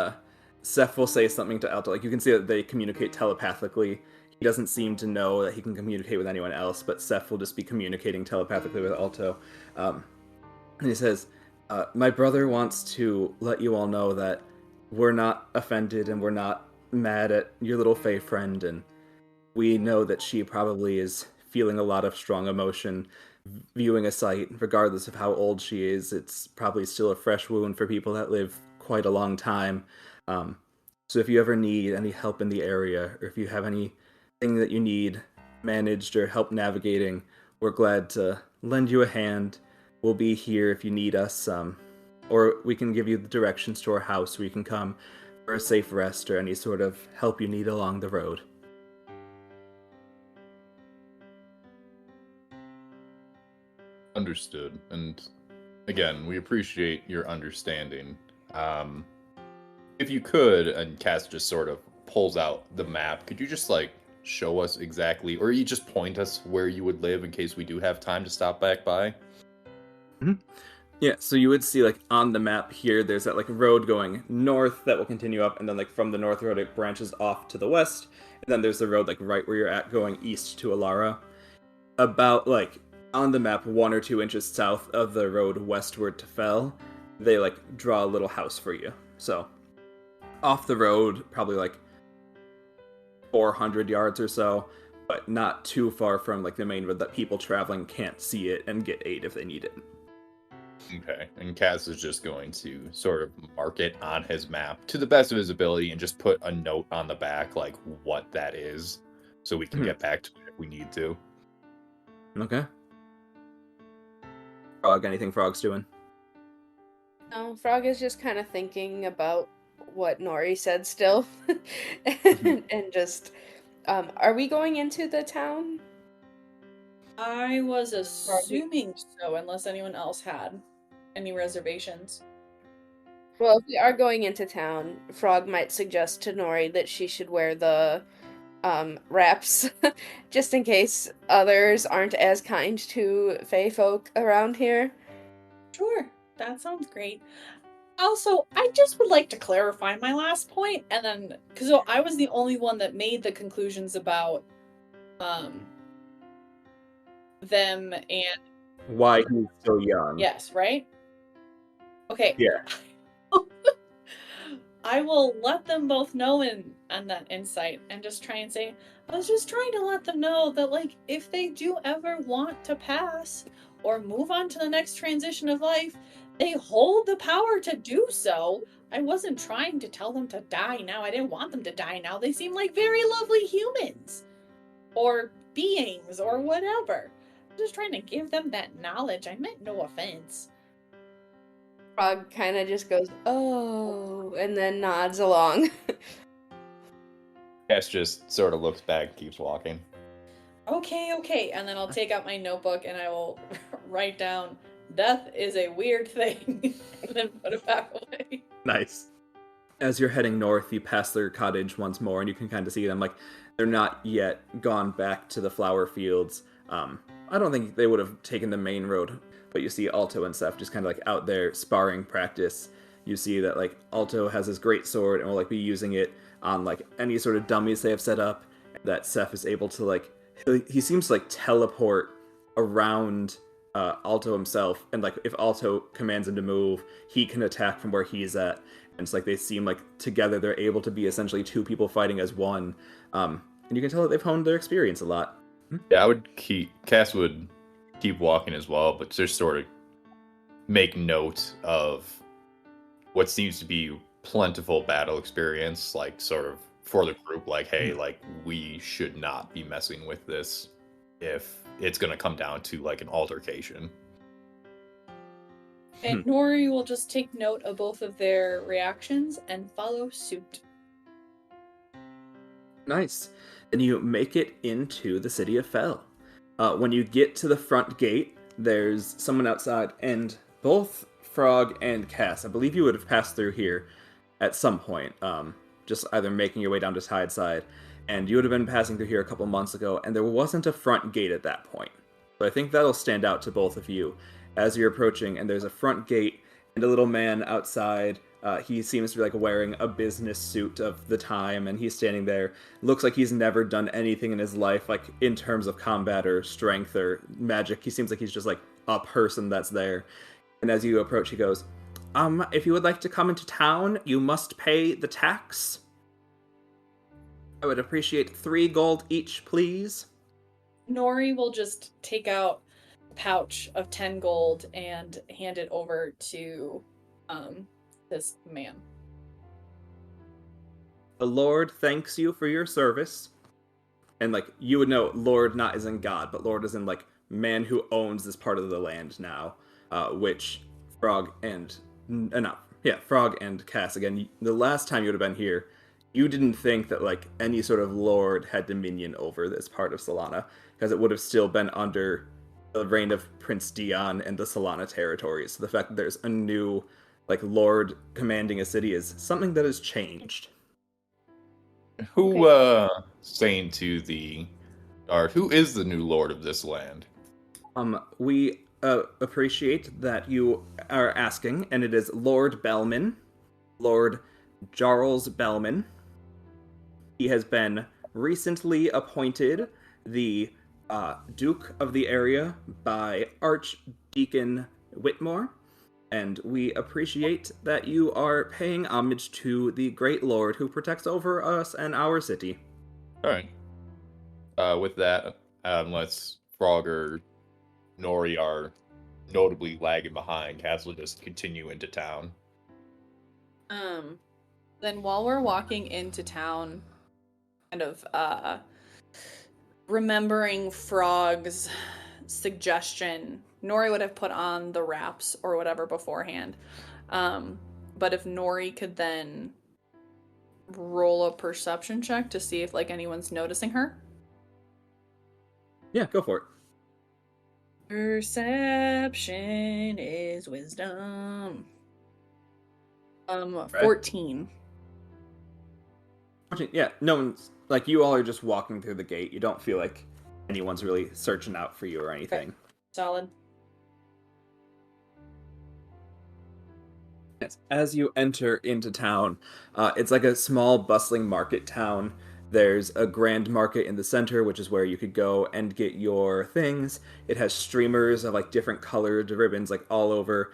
Seth will say something to Alto. Like you can see that they communicate telepathically. He doesn't seem to know that he can communicate with anyone else, but Seth will just be communicating telepathically with Alto. And he says, "My brother wants to let you all know that we're not offended and we're not mad at your little Fae friend, and we know that she probably is feeling a lot of strong emotion viewing a sight, regardless of how old she is. It's probably still a fresh wound for people that live quite a long time. So if you ever need any help in the area, or if you have anything that you need managed or help navigating, we're glad to lend you a hand. We'll be here if you need us, or we can give you the directions to our house where you can come for a safe rest or any sort of help you need along the road." Understood. And again, we appreciate your understanding. If you could, and Cass just sort of pulls out the map, could you just like show us exactly, or you just point us where you would live in case we do have time to stop back by? Mm-hmm. Yeah, so you would see like on the map here, there's that like road going north that will continue up, and then like from the north road it branches off to the west, and then there's the road like right where you're at going east to Alara. About like on the map 1 or 2 inches south of the road westward to Fell, they like draw a little house for you. So off the road, probably like 400 yards or so, but not too far from like the main road that people traveling can't see it and get aid if they need it. Okay, and Cass is just going to sort of mark it on his map to the best of his ability and just put a note on the back, like what that is, so we can get back to it if we need to. Okay. Frog, anything Frog's doing? No, Frog is just kind of thinking about what Nori said still. and just, are we going into the town? I was assuming so, unless anyone else had any reservations. Well, if we are going into town, Frog might suggest to Nori that she should wear the wraps, just in case others aren't as kind to Fae folk around here. Sure, that sounds great. Also, I just would like to clarify my last point, and then because I was the only one that made the conclusions about them and Why he's so young. yes, right? Okay. Yeah. I will let them both know on that insight and just try and say, I was just trying to let them know that, like, if they do ever want to pass or move on to the next transition of life, they hold the power to do so. I wasn't trying to tell them to die now. I didn't want them to die now. They seem like very lovely humans or beings or whatever. I'm just trying to give them that knowledge. I meant no offense. Frog kind of just goes, oh, and then nods along. Cass just sort of looks back and keeps walking. Okay. And then I'll take out my notebook and I will write down, death is a weird thing, and then put it back away. Nice. As you're heading north, you pass their cottage once more, and you can kind of see them. Like, they're not yet gone back to the flower fields. I don't think they would have taken the main road, but you see Alto and Seth just kind of like out there sparring practice. You see that like Alto has his great sword and will like be using it on like any sort of dummies they have set up, that Seth is able to like he seems to like teleport around Alto himself, and like if Alto commands him to move, he can attack from where he's at. And it's like they seem like together they're able to be essentially two people fighting as one. And you can tell that they've honed their experience a lot. Yeah, Cass would keep walking as well, but just sort of make note of what seems to be plentiful battle experience, like sort of for the group, like, hey, like we should not be messing with this if it's gonna come down to like an altercation. And Nori will just take note of both of their reactions and follow suit. Nice. And you make it into the city of Fel. When you get to the front gate, there's someone outside, and both Frog and Cass, I believe you would have passed through here at some point, just either making your way down to Tideside, and you would have been passing through here a couple months ago, and there wasn't a front gate at that point. So I think that'll stand out to both of you as you're approaching, and there's a front gate and a little man outside. He seems to be like wearing a business suit of the time, and he's standing there. Looks like he's never done anything in his life, like in terms of combat or strength or magic. He seems like he's just like a person that's there. And as you approach, he goes, if you would like to come into town, you must pay the tax. I would appreciate 3 gold each, please. Nori will just take out a pouch of 10 gold and hand it over to this man. The Lord thanks you for your service. And like you would know, Lord not as in God, but Lord as in like man who owns this part of the land now. Which Frog and Frog and Cass, again, the last time you would have been here, you didn't think that like any sort of lord had dominion over this part of Solana, because it would have still been under the reign of Prince Dion and the Solana territories. So the fact that there's a new like lord commanding a city is something that has changed. Who saying to the guard, who is the new lord of this land? We appreciate that you are asking, and it is Lord Bellman, Lord Jarls Bellman. He has been recently appointed the Duke of the area by Archdeacon Whitmore, and we appreciate that you are paying homage to the great lord who protects over us and our city. All right. With that, unless Frog or Nori are notably lagging behind, Cass will just continue into town. Then while we're walking into town, kind of remembering Frog's suggestion, Nori would have put on the wraps or whatever beforehand. But if Nori could then roll a perception check to see if like anyone's noticing her. Yeah, go for it. Perception is wisdom. 14. 14. Yeah, no one's like, you all are just walking through the gate. You don't feel like anyone's really searching out for you or anything. Okay. Solid. Yes. As you enter into town, it's like a small bustling market town. There's a grand market in the center, which is where you could go and get your things. It has streamers of like different colored ribbons like all over,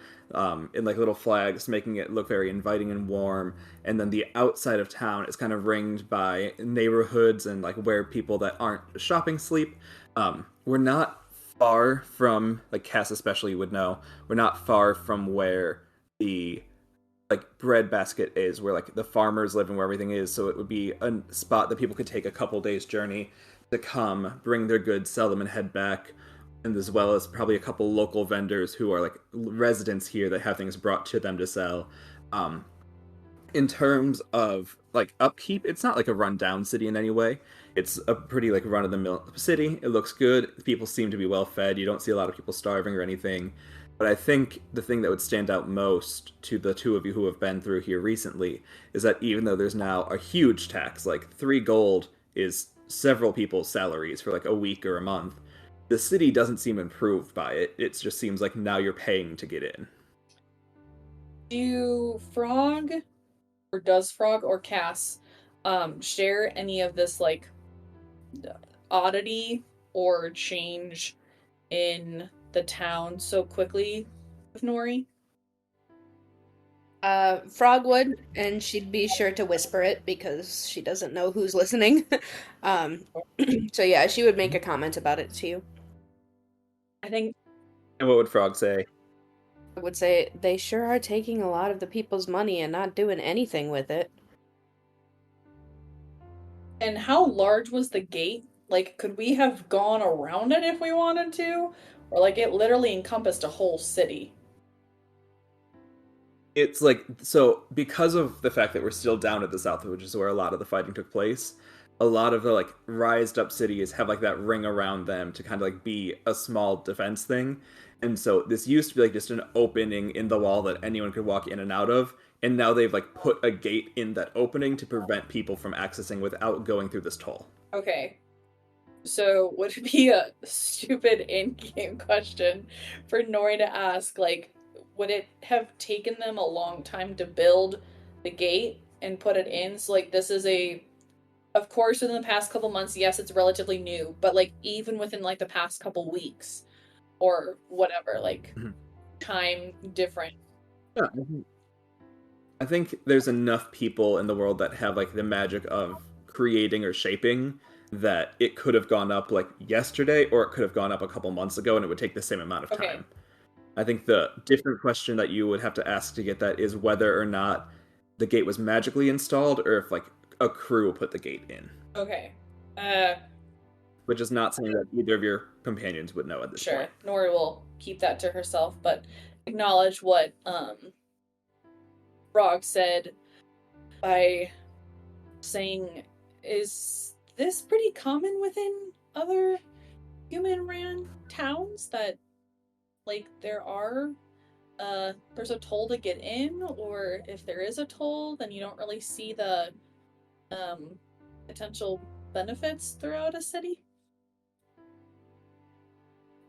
in like little flags, making it look very inviting and warm. And then the outside of town is kind of ringed by neighborhoods and like where people that aren't shopping sleep. We're not far from, like Cass especially would know, we're not far from where the like bread basket is, where like the farmers live and where everything is. So it would be a spot that people could take a couple days journey to come, bring their goods, sell them, and head back. And as well as probably a couple local vendors who are like residents here that have things brought to them to sell. In terms of like upkeep, it's not like a rundown city in any way. It's a pretty like run-of-the-mill city. It looks good. People seem to be well fed. You don't see a lot of people starving or anything. But I think the thing that would stand out most to the two of you who have been through here recently is that even though there's now a huge tax, like 3 gold is several people's salaries for like a week or a month, the city doesn't seem improved by it. It just seems like now you're paying to get in. Do Frog, or does Frog or Cass, share any of this like oddity or change in the town so quickly with Nori? Frog would, and she'd be sure to whisper it because she doesn't know who's listening. um, so yeah, she would make a comment about it to you. I think And what would Frog say? I would say they sure are taking a lot of the people's money and not doing anything with it. And how large was the gate? Like, could we have gone around it if we wanted to? Or, like, it literally encompassed a whole city. It's like, so because of the fact that we're still down at the south, which is where a lot of the fighting took place, a lot of the like rised up cities have like that ring around them to kind of like be a small defense thing. And so this used to be like just an opening in the wall that anyone could walk in and out of, and now they've like put a gate in that opening to prevent people from accessing without going through this toll. Okay. So, would it be a stupid in-game question for Nori to ask, like, would it have taken them a long time to build the gate and put it in? So, like, this is of course, within the past couple months, yes, it's relatively new, but, like, even within, like, the past couple weeks or whatever, like, Mhm. time different. Yeah, I think there's enough people in the world that have like the magic of creating or shaping that it could have gone up like yesterday or it could have gone up a couple months ago and it would take the same amount of Okay. time. I think the different question that you would have to ask to get that is whether or not the gate was magically installed or if like a crew put the gate in, Okay. which is not something that either of your companions would know at this Sure. point. Nori will keep that to herself, but acknowledge what Frog said by saying, is this pretty common within other human ran towns that like there's a toll to get in, or if there is a toll then you don't really see the um potential benefits throughout a city?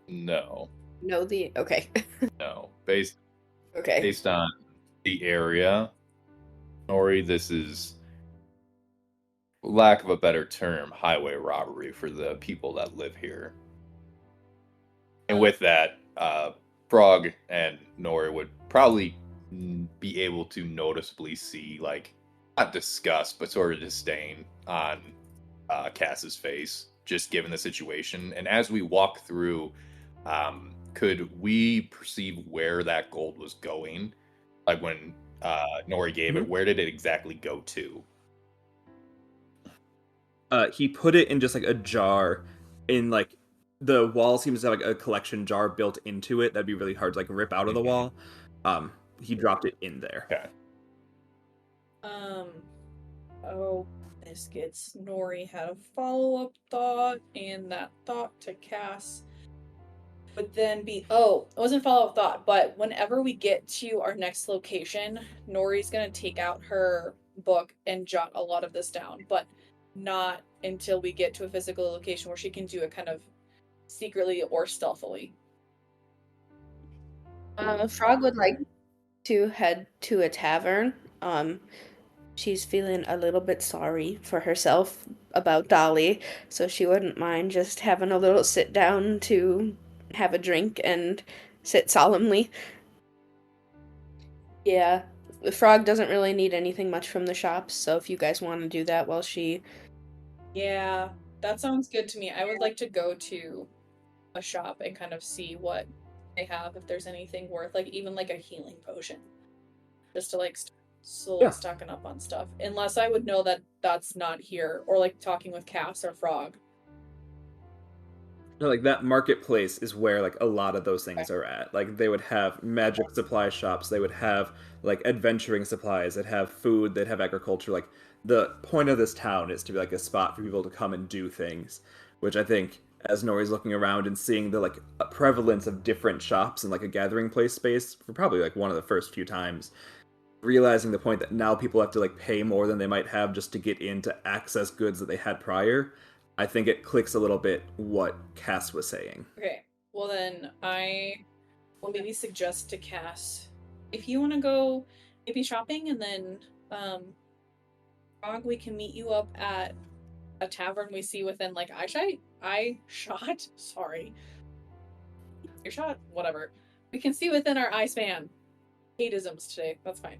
No, No, okay. no. Okay. Based on the area, Nori, this is, lack of a better term, highway robbery for the people that live here. And with that, Frog and Nori would probably be able to noticeably see, like, not disgust, but sort of disdain on Cass's face, just given the situation. And as we walk through, could we perceive where that gold was going? Like when Nori gave it, where did it exactly go to? He put it in just like a jar in like the wall seems to have like a collection jar built into it that'd be really hard to like rip out of the wall. He dropped it in there. Okay. Oh, biscuits. Nori had a follow-up thought, and that thought to Cass would then be, oh, it wasn't follow-up thought, but whenever we get to our next location, Nori's gonna take out her book and jot a lot of this down, but not until we get to a physical location where she can do it kind of secretly or stealthily. Frog would like to head to a tavern. She's feeling a little bit sorry for herself about Dolly, so she wouldn't mind just having a little sit down to have a drink and sit solemnly. Yeah, the Frog doesn't really need anything much from the shops, so if you guys want to do that while she... Yeah, that sounds good to me. I would like to go to a shop and kind of see what they have, if there's anything worth, like, even like a healing potion. Just to like slowly stocking up on stuff. Unless I would know that that's not here, or like talking with Cass or Frog. No, like that marketplace is where like a lot of those things are at. Like they would have magic supply shops, they would have like adventuring supplies, they'd have food, they'd have agriculture. Like the point of this town is to be like a spot for people to come and do things, which I think as Nori's looking around and seeing the like prevalence of different shops and like a gathering place space for probably like one of the first few times, realizing the point that now people have to like pay more than they might have just to get in to access goods that they had prior. I think it clicks a little bit what Cass was saying. Okay, well then I will maybe suggest to Cass, if you want to go maybe shopping, and then Frog, we can meet you up at a tavern we see within like eye shot. Sorry, earshot. Whatever. We can see within our eye span. Hateisms today. That's fine.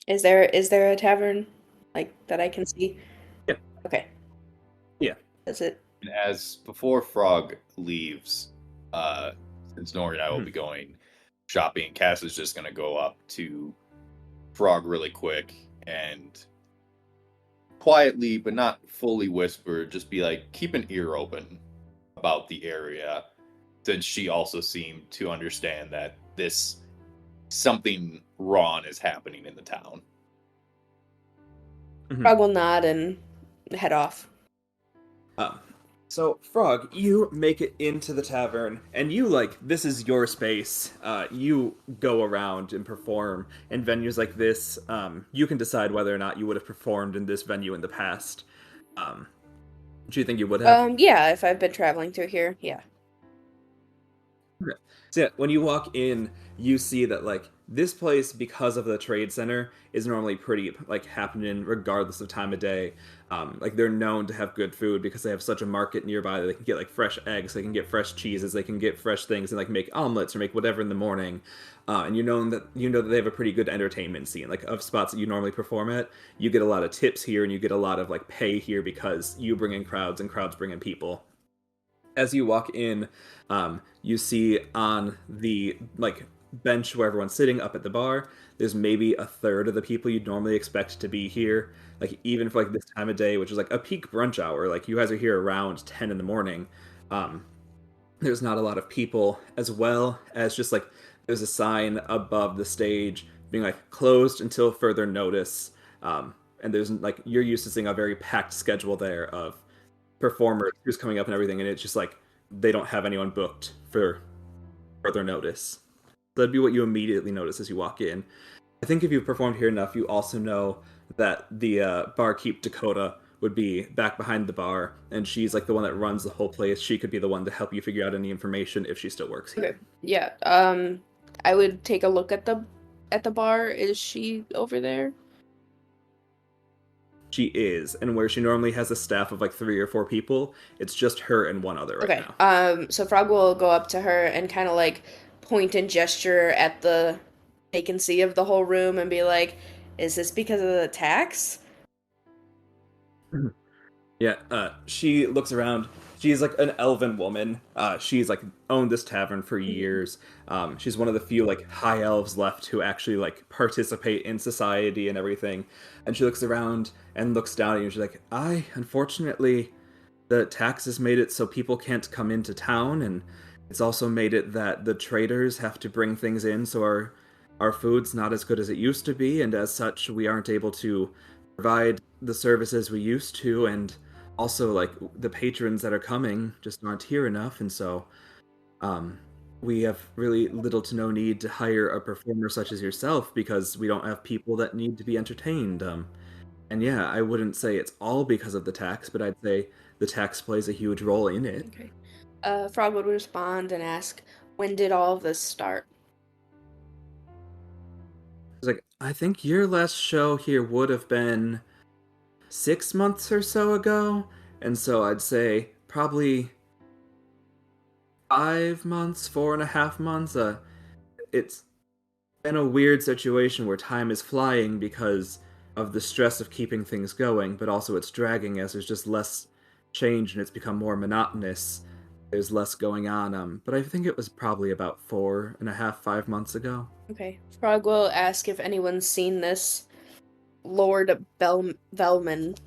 Is there a tavern like that I can see? Yeah. Okay. Yeah. That's it. And as before Frog leaves, since Nori and I will Mhm. be going shopping, Cass is just gonna go up to Frog really quick and quietly, but not fully whisper, just be like, keep an ear open about the area, since she also seemed to understand that this something wrong is happening in the town. Frog will nod and head off. So, Frog, you make it into the tavern, and you, like, this is your space. You go around and perform in venues like this. You can decide whether or not you would have performed in this venue in the past. Do you think you would have? Yeah, if I've been traveling through here, yeah. So yeah, when you walk in, you see that like this place, because of the trade center, is normally pretty like happening regardless of time of day. Like they're known to have good food because they have such a market nearby that they can get like fresh eggs, they can get fresh cheeses, they can get fresh things and like make omelets or make whatever in the morning. And you know that they have a pretty good entertainment scene, like of spots that you normally perform at. You get a lot of tips here, and you get a lot of like pay here because you bring in crowds and crowds bring in people. As you walk in, you see on the like bench where everyone's sitting up at the bar, there's maybe a third of the people you'd normally expect to be here. Like even for like this time of day, which is like a peak brunch hour, like you guys are here around 10 in the morning. Um, there's not a lot of people, as well as just like there's a sign above the stage being like closed until further notice. And there's like you're used to seeing a very packed schedule there of performers who's coming up and everything, and it's just like they don't have anyone booked for further notice. That'd be what you immediately notice as you walk in. I think if you've performed here enough, you also know that the barkeep Dakota would be back behind the bar, and she's like the one that runs the whole place. She could be the one to help you figure out any information if she still works here. Okay. Yeah. I would take a look at the bar. Is she over there? She is, and where she normally has a staff of like 3 or 4 people, it's just her and one other right Okay. now. So Frog will go up to her and kind of like point and gesture at the vacancy of the whole room and be like, "Is this because of the tax?" Yeah, she looks around. She's like an elven woman. She's like owned this tavern for years. She's one of the few like high elves left who actually like participate in society and everything. And she looks around and looks down at you. And she's like, "I unfortunately, the taxes made it so people can't come into town, and it's also made it that the traders have to bring things in, so our food's not as good as it used to be, and as such, we aren't able to provide the services we used to, and also like the patrons that are coming just aren't here enough, and so we have really little to no need to hire a performer such as yourself because we don't have people that need to be entertained. And yeah, I wouldn't say it's all because of the tax, but I'd say the tax plays a huge role in it." Okay. Frog would respond and ask, "When did all of this start?" It's like, "I think your last show here would have been 6 months or so ago, and so I'd say probably 5 months, 4.5 months. It's been a weird situation where time is flying because of the stress of keeping things going, but also it's dragging as there's just less change and it's become more monotonous. There's less going on. But I think it was probably about 4.5, 5 months ago." Okay. Frog will ask if anyone's seen this Lord Velman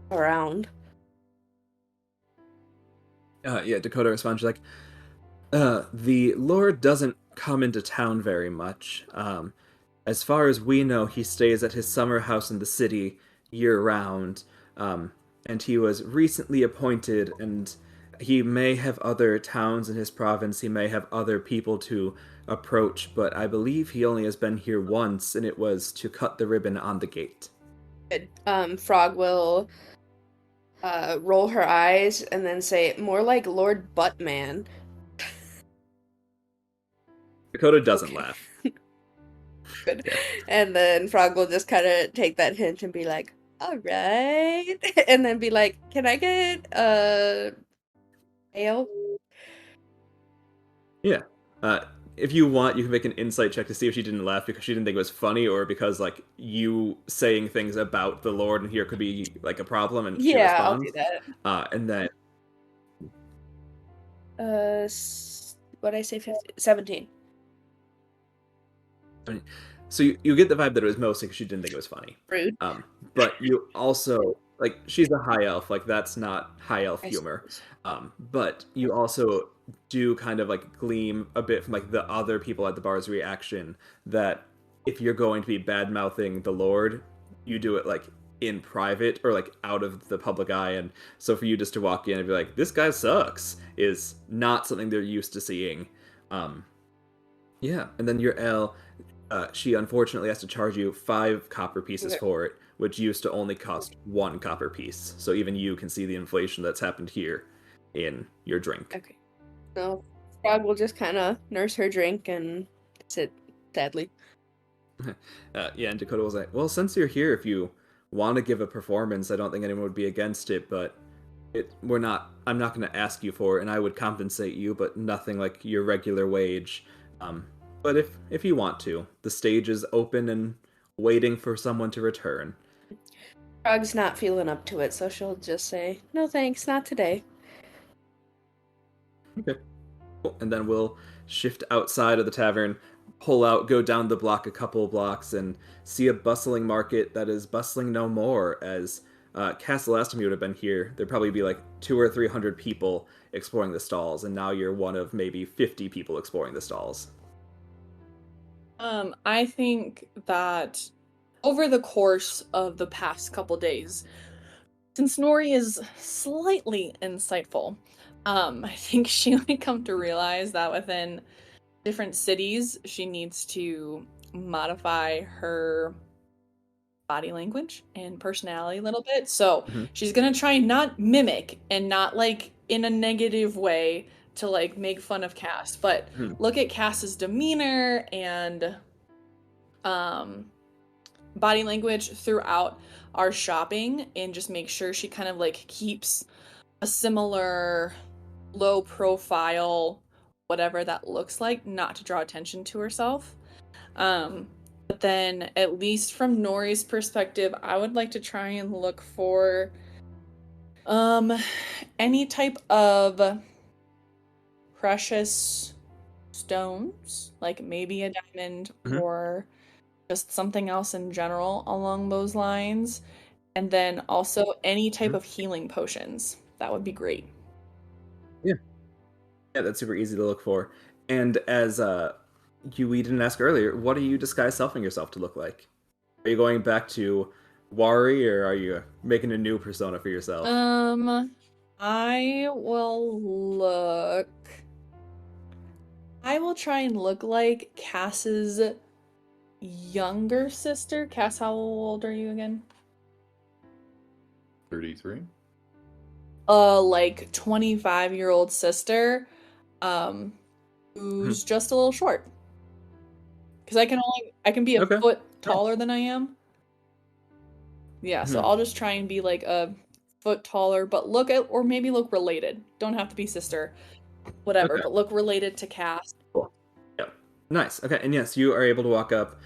around. Yeah, Dakota responds she's like, the Lord doesn't come into town very much. As far as we know, he stays at his summer house in the city year round. And he was recently appointed, and he may have other towns in his province, he may have other people to approach, but I believe he only has been here once, and it was to cut the ribbon on the gate. Good. Frog will roll her eyes and then say, "More like Lord Buttman." Dakota doesn't Okay. laugh. Good. And then Frog will just kind of take that hint and be like, all right. And then be like, can I get ale? Yeah. If you want, you can make an insight check to see if she didn't laugh because she didn't think it was funny, or because like you saying things about the Lord and here could be like a problem, and she Yeah, I'll do responds. that. And then What'd I say? 17. so you get the vibe that it was mostly because she didn't think it was funny. Rude. But you also like she's a high elf, like that's not high elf I humor. suppose. But you also do kind of like gleam a bit from like the other people at the bar's reaction that if you're going to be bad mouthing the Lord, you do it like in private or like out of the public eye. And so for you just to walk in and be like, this guy sucks is not something they're used to seeing. Yeah, and then your L, she unfortunately has to charge you 5 copper pieces Okay. for it, which used to only cost 1 copper piece. So even you can see the inflation that's happened here in your drink. Okay. So Frog will just kind of nurse her drink and sit sadly. Yeah, and Dakota was like, well, since you're here, if you want to give a performance, I don't think anyone would be against it, but I'm not going to ask you for it, and I would compensate you, but nothing like your regular wage. But if you want to, the stage is open and waiting for someone to return. Frog's not feeling up to it, so she'll just say, no thanks, not today. Okay. Cool. And then we'll shift outside of the tavern, pull out, go down the block a couple blocks, and see a bustling market that is bustling no more. As Cass, the last time you would have been here, there'd probably be like 200 or 300 people exploring the stalls, and now you're one of maybe 50 people exploring the stalls. I think that over the course of the past couple days, since Nori is slightly insightful, I think she might come to realize that within different cities, she needs to modify her body language and personality a little bit. So she's gonna try not mimic and not like in a negative way to like make fun of Cass, but look at Cass's demeanor and body language throughout our shopping and just make sure she kind of like keeps a similar low profile, whatever that looks like, not to draw attention to herself. But then at least from Nori's perspective, I would like to try and look for any type of precious stones, like maybe a diamond or just something else in general along those lines. And then also any type of healing potions. That would be great. Yeah, that's super easy to look for. And as we didn't ask earlier, what are you disguise selfing yourself to look like? Are you going back to Wari, or are you making a new persona for yourself? I will try and look like Cass's younger sister. Cass, how old are you again? 33. Like 25-year-old sister, who's just a little short. Because I can be a foot taller than I am. Yeah, so I'll just try and be like a foot taller, but maybe look related. Don't have to be sister, whatever, but look related to Cass. Cool. Yep. Nice. Okay, and yes, you are able to walk up.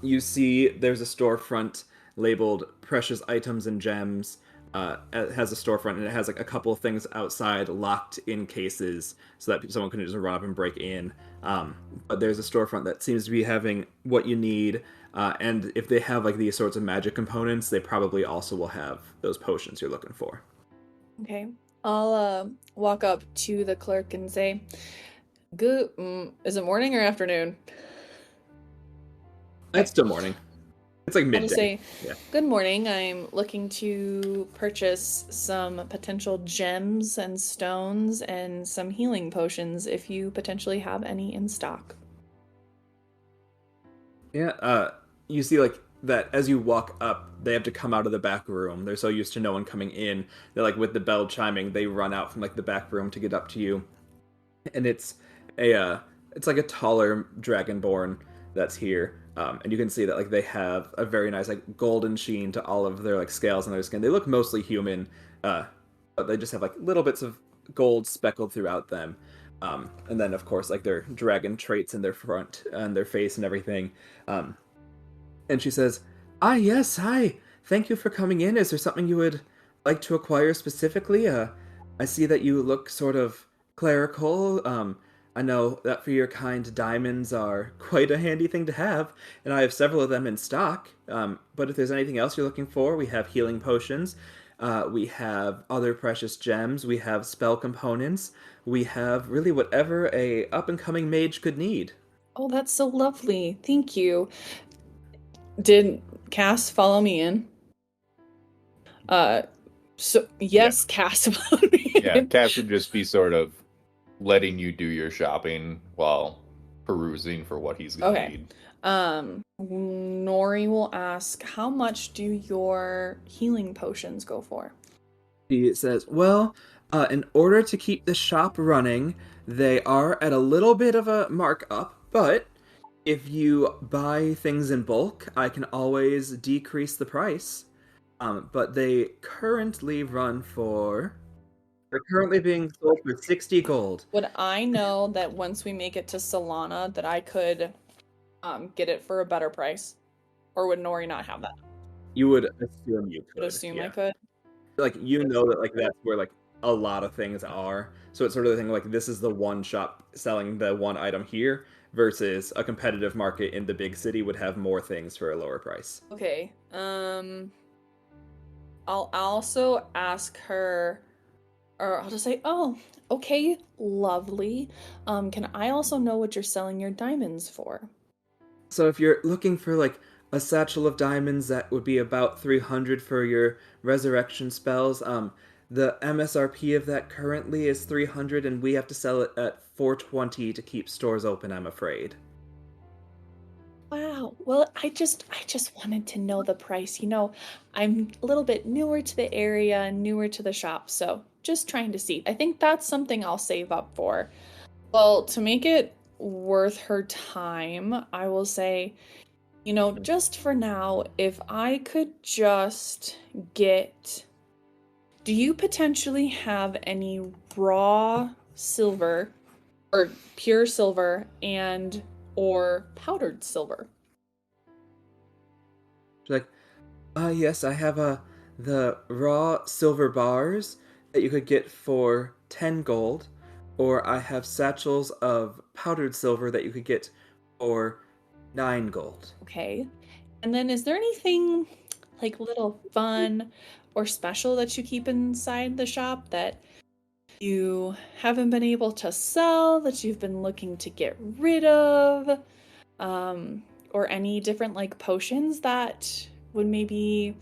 You see there's a storefront labeled precious items and gems. It has a storefront and it has like a couple of things outside locked in cases so that someone can just run up and break in. But there's a storefront that seems to be having what you need. And if they have like these sorts of magic components, they probably also will have those potions you're looking for. Okay. I'll walk up to the clerk and say, "Good. Is it morning or afternoon?" It's still morning. It's like midday. I'll just say, "Good morning. I'm looking to purchase some potential gems and stones and some healing potions if you potentially have any in stock." Yeah, you see like that as you walk up, they have to come out of the back room. They're so used to no one coming in. They're like with the bell chiming, they run out from like the back room to get up to you. And it's like a taller dragonborn that's here. And you can see that like they have a very nice like golden sheen to all of their like scales on their skin. They look mostly human, but they just have like little bits of gold speckled throughout them. And then of course like their dragon traits in their front and their face and everything. Um, and she says, "Ah, yes, hi. Thank you for coming in. Is there something you would like to acquire specifically? I see that you look sort of clerical. I know that for your kind, diamonds are quite a handy thing to have, and I have several of them in stock. But if there's anything else you're looking for, we have healing potions. We have other precious gems. We have spell components. We have really whatever a up-and-coming mage could need." Oh, that's so lovely. Thank you. Did Cass follow me in? So yes, Cass followed me Yeah, in. Cass would just be sort of letting you do your shopping while perusing for what he's gonna Okay. need. Nori will ask, how much do your healing potions go for? She says, "Well, in order to keep the shop running, they are at a little bit of a markup, but if you buy things in bulk, I can always decrease the price. But they're currently being sold for 60 gold." Would I know that once we make it to Solana that I could get it for a better price? Or would Nori not have that? You would assume you Would could, assume I yeah. could. Like, you know that, like, that's where, like, a lot of things are. So it's sort of the thing, like, this is the one shop selling the one item here, versus a competitive market in the big city would have more things for a lower price. Okay. I'll also ask her, or I'll just say, "Oh, okay, lovely. Can I also know what you're selling your diamonds for?" So if you're looking for like a satchel of diamonds, that would be about 300 for your resurrection spells. The MSRP of that currently is 300, and we have to sell it at 420 to keep stores open, I'm afraid. Wow. Well, I just wanted to know the price. You know, I'm a little bit newer to the area, newer to the shop, so just trying to see. I think that's something I'll save up for. Well, to make it worth her time, I will say, you know, just for now, if I could just get, do you potentially have any raw silver or pure silver and or powdered silver? She's like, yes, I have the raw silver bars that you could get for 10 gold, or I have satchels of powdered silver that you could get for 9 gold. Okay. And then is there anything like little fun or special that you keep inside the shop that you haven't been able to sell, that you've been looking to get rid of? Or any different like potions that would maybe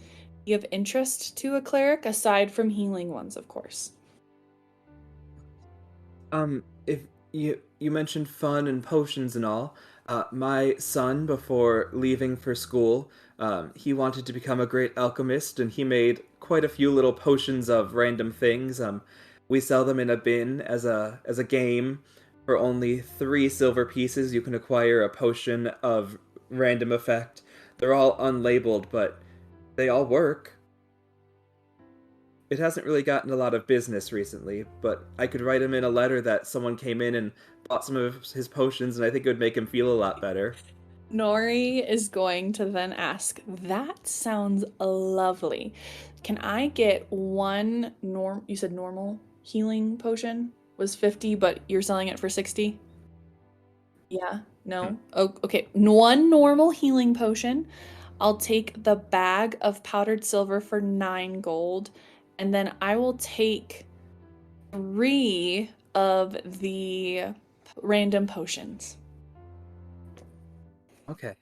be of interest to a cleric aside from healing ones, of course. If you mentioned fun and potions and all, my son, before leaving for school, he wanted to become a great alchemist, and he made quite a few little potions of random things. We sell them in a bin as a game. For only 3 silver pieces, you can acquire a potion of random effect. They're all unlabeled, but they all work. It hasn't really gotten a lot of business recently, but I could write him in a letter that someone came in and bought some of his potions, and I think it would make him feel a lot better. Nori is going to then ask, that sounds lovely. Can I get one you said normal healing potion was 50, but you're selling it for 60? Yeah, no. Oh, okay. One normal healing potion. I'll take the bag of powdered silver for 9 gold, and then I will take 3 of the random potions. Okay.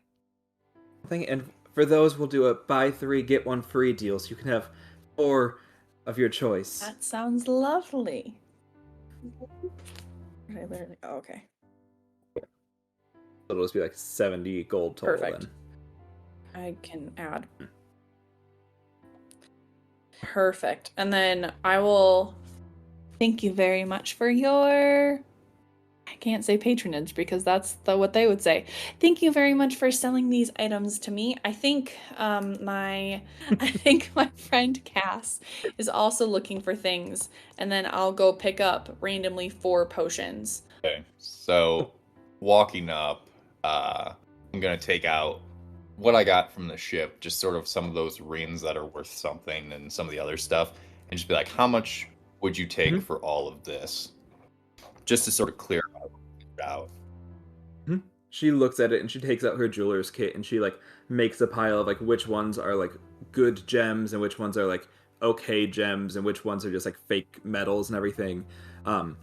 And for those, we'll do a buy 3, get 1 free deal, so you can have 4 of your choice. That sounds lovely. Okay. It'll just be like 70 gold total. Perfect. Then. I can add. Perfect. And then I will thank you very much for your I can't say patronage because that's what they would say. Thank you very much for selling these items to me. I think I think my friend Cass is also looking for things, and then I'll go pick up randomly 4 potions. Okay, so walking up, I'm gonna take out what I got from the ship, just sort of some of those rings that are worth something and some of the other stuff, and just be like, how much would you take Mhm. for all of this? Just to sort of clear it out. Mhm. She looks at it and she takes out her jeweler's kit and she like makes a pile of like which ones are like good gems and which ones are like okay gems and which ones are just like fake metals and everything. Um,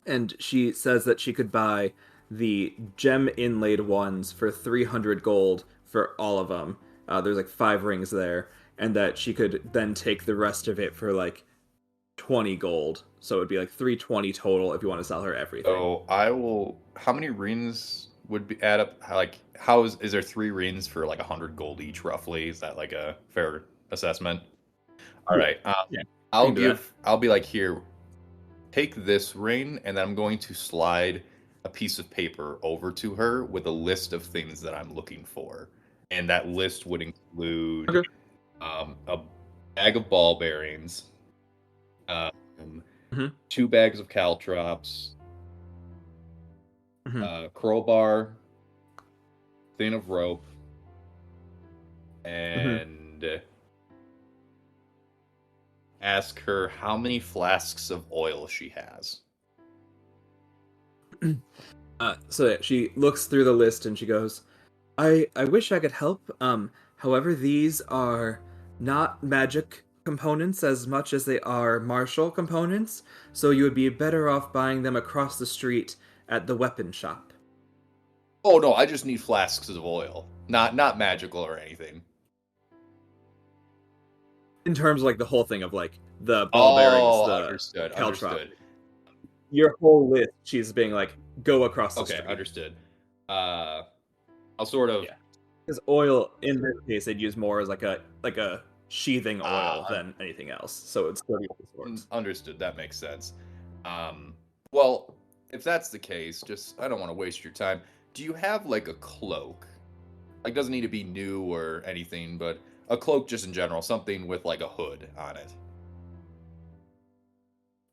and she says that she could buy the gem inlaid ones for 300 gold for all of them. There's like 5 rings there, and that she could then take the rest of it for like 20 gold. So it'd be like 320 total if you want to sell her everything. So I will. How many rings would be add up? Like, how is there 3 rings for like 100 gold each, roughly? Is that like a fair assessment? All Yeah. right. Yeah. We I'll can do that. give. I'll be like, here, take this ring, and then I'm going to slide a piece of paper over to her with a list of things that I'm looking for, and that list would include Okay. a bag of ball bearings, um, Hmm. 2 bags of caltrops, Hmm. crowbar, thin of rope, Hmm. and ask her how many flasks of oil she has. So yeah, she looks through the list and she goes, I wish I could help. However, these are not magic components as much as they are martial components, so you would be better off buying them across the street at the weapon shop. Oh no, I just need flasks of oil, not magical or anything. In terms of like the whole thing of like the ball bearings, Oh, the understood, caltrop, understood. your whole list, she's being like, go across the Okay, street. understood. I'll sort of. Yeah, because oil in this case they'd use more as like a sheathing oil than anything else, so it's 30 sorts. Understood. That makes sense. Um, well, if that's the case, just I don't want to waste your time. Do you have like a cloak? Like, doesn't need to be new or anything, but a cloak just in general, something with like a hood on it.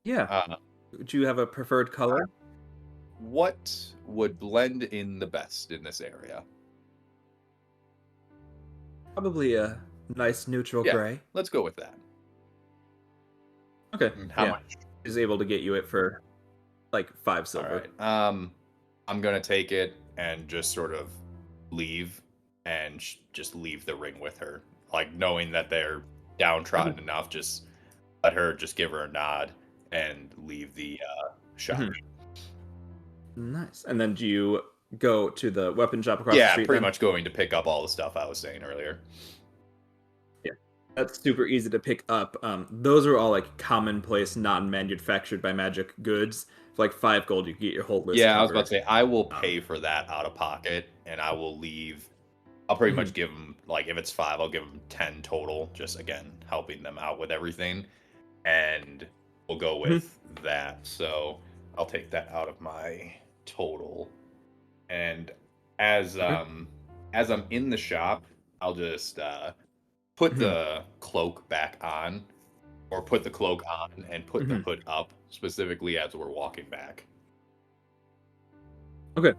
Yeah. Uh, Do you have a preferred color? what would blend in the best in this area? Probably a nice neutral Yeah, gray. let's go with that. Okay. And how Yeah. much? Is able to get you it for like 5 All silver. right. I'm gonna take it and just sort of leave and just leave the ring with her, like knowing that they're downtrodden enough. Just let her, just give her a nod and leave the shop. Mhm. Nice. And then do you go to the weapon shop across the Yeah, street pretty then? much going to pick up all the stuff I was saying earlier. Yeah. That's super easy to pick up. Those are all like commonplace, non-manufactured by magic goods. For like 5 gold, you can get your whole list Yeah, I was about covered. to say I will Um, pay for that out of pocket, and I will leave. I'll pretty much mhm. give them, like, if it's 5, I'll give them 10 total. Just again helping them out with everything, and we'll go Mhm. with that. So I'll take that out of my total, and as Okay. um as I'm in the shop, I'll just put Mhm. the cloak back on, or put the cloak on and put the Mhm. hood up, specifically as we're walking back. Okay.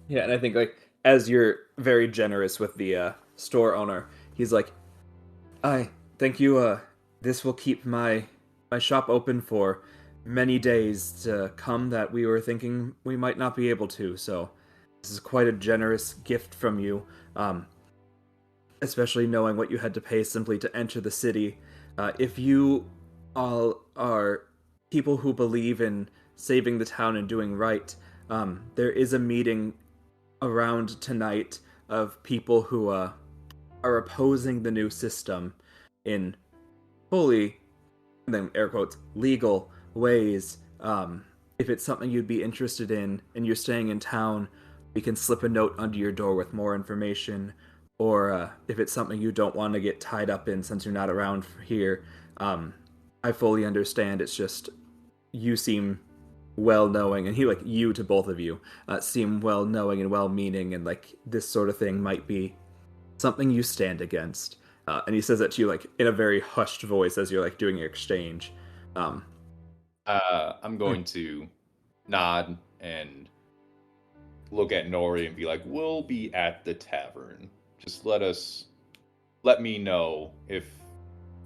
Yeah, and I think like as you're very generous with the store owner, he's like, I thank you. This will keep my shop open for many days to come that we were thinking we might not be able to. So this is quite a generous gift from you, um, especially knowing what you had to pay simply to enter the city. If you all are people who believe in saving the town and doing right, there is a meeting around tonight of people who are opposing the new system in fully, and then air quotes, legal ways. If it's something you'd be interested in and you're staying in town, we can slip a note under your door with more information. Or if it's something you don't want to get tied up in since you're not around here, I fully understand. It's just you seem well-knowing, and he like you to both of you seem well-knowing and well-meaning, and like this sort of thing might be something you stand against. And he says that to you like in a very hushed voice as you're like doing your exchange. I'm going to nod and look at Nori and be like, "We'll be at the tavern. Just let me know if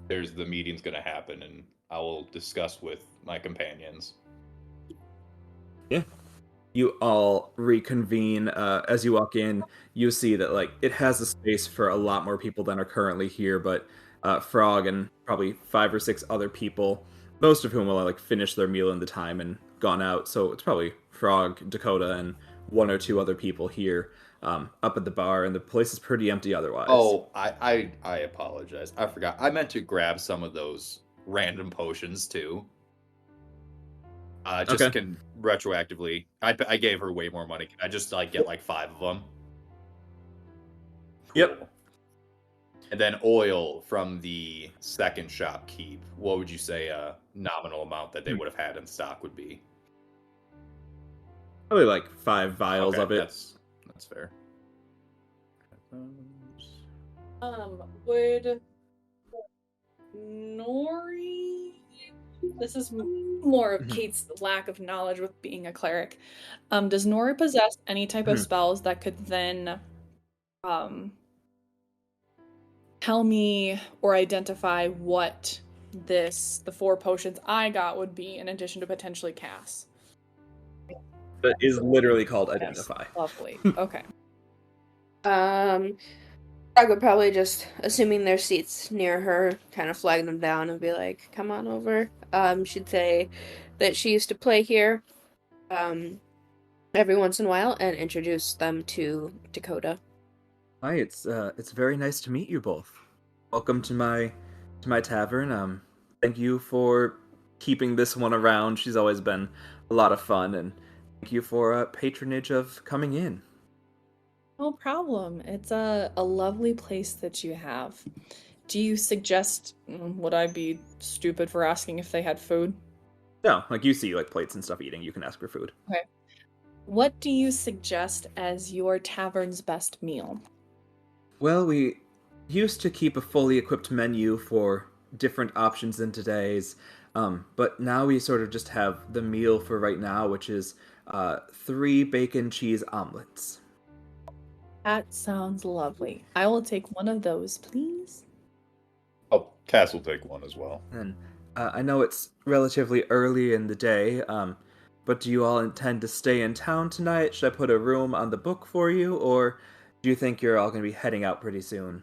there's the meeting's going to happen, and I will discuss with my companions." Yeah. You all reconvene. As you walk in, you see that like it has a space for a lot more people than are currently here, but Frog and probably 5 or 6 other people, most of whom will like finish their meal in the time and gone out. So it's probably Frog, Dakota, and 1 or 2 other people here up at the bar, and the place is pretty empty otherwise. Oh, I apologize. I forgot. I meant to grab some of those random potions too. Just Okay. can retroactively. I gave her way more money. Can I just like get like 5 of them? Cool. Yep. And then oil from the second shop keep. What would you say a nominal amount that they would have had in stock would be? Probably like 5 vials Okay, of it. that's fair. Would Nori? This is more of Kate's lack of knowledge with being a cleric. Does Nori possess any type of spells that could then tell me or identify what the 4 potions I got would be in addition to potentially cast? That is literally called identify. Lovely. Okay. I would probably just, assuming there's seats near her, kind of flag them down and be like, "Come on over." She'd say that she used to play here, every once in a while, and introduce them to Dakota. Hi, it's very nice to meet you both. Welcome to my tavern. Thank you for keeping this one around. She's always been a lot of fun, and thank you for patronage of coming in. No problem. It's a lovely place that you have. Do you suggest, would I be stupid for asking if they had food? No, like you see like plates and stuff eating, you can ask for food. Okay. What do you suggest as your tavern's best meal? Well, we used to keep a fully equipped menu for different options in today's, but now we sort of just have the meal for right now, which is 3 bacon cheese omelets. That sounds lovely. I will take one of those, please. Oh, Cass will take one as well. And I know it's relatively early in the day, but do you all intend to stay in town tonight? Should I put a room on the book for you, or do you think you're all going to be heading out pretty soon?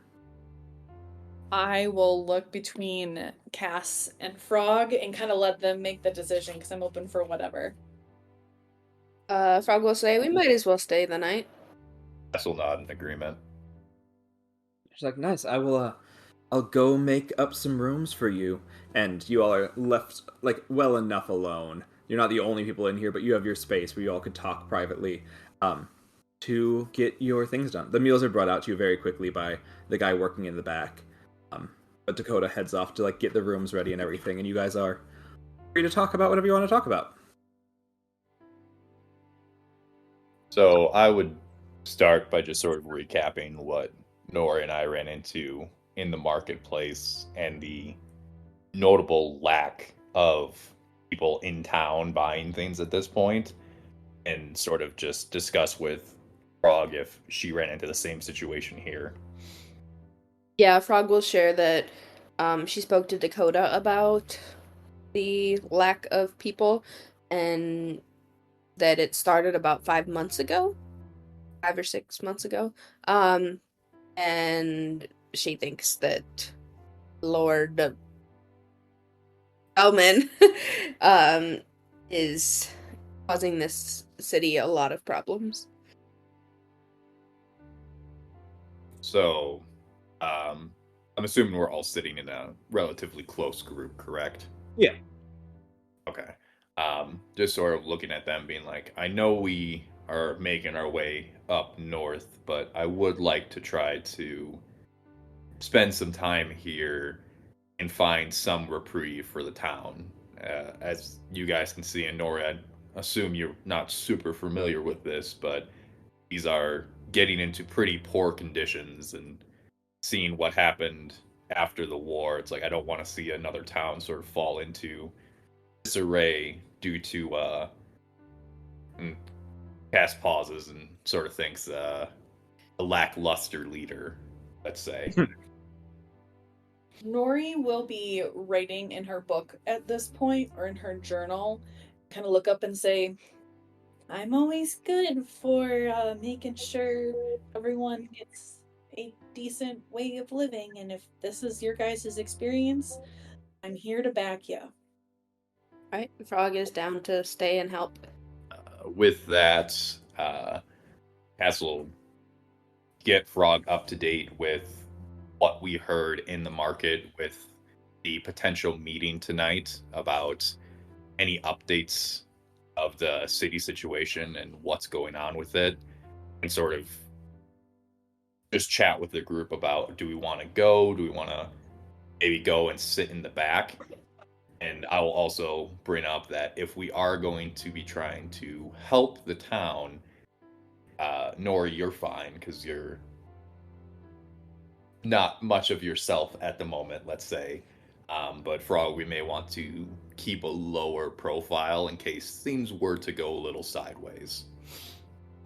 I will look between Cass and Frog and kind of let them make the decision because I'm open for whatever. Frog will say, "We might as well stay the night." Cass will nod in agreement. She's like, nice, I'll go make up some rooms for you. And you all are left, like, well enough alone. You're not the only people in here, but you have your space where you all could talk privately to get your things done. The meals are brought out to you very quickly by the guy working in the back. But Dakota heads off to, like, get the rooms ready and everything, and you guys are free to talk about whatever you want to talk about. So I would start by just sort of recapping what Nori and I ran into in the marketplace and the notable lack of people in town buying things at this point, and sort of just discuss with Frog if she ran into the same situation here. Yeah, Frog will share that she spoke to Dakota about the lack of people and that it started about 5 months ago. 5 or 6 months ago. And she thinks that Lord Elman is causing this city a lot of problems. So, I'm assuming we're all sitting in a relatively close group, correct? Yeah. Okay. Just sort of looking at them being like, I know we are making our way up north, but I would like to try to spend some time here and find some reprieve for the town. As you guys can see, and Nora, assume you're not super familiar with this, but these are getting into pretty poor conditions and seeing what happened after the war. It's like I don't want to see another town sort of fall into disarray due to and Cass pauses and sort of thinks a lackluster leader, let's say. Nori will be writing in her book at this point, or in her journal, kind of look up and say, I'm always good for making sure everyone gets a decent way of living, and if this is your guys' experience, I'm here to back you. Right? Frog is down to stay and help. With that, Cass will get Frog up to date with what we heard in the market with the potential meeting tonight about any updates of the city situation and what's going on with it, and sort of just chat with the group about, do we want to go? Do we want to maybe go and sit in the back? And I will also bring up that if we are going to be trying to help the town, Nori, you're fine because you're not much of yourself at the moment, let's say. But Frog, we may want to keep a lower profile in case things were to go a little sideways.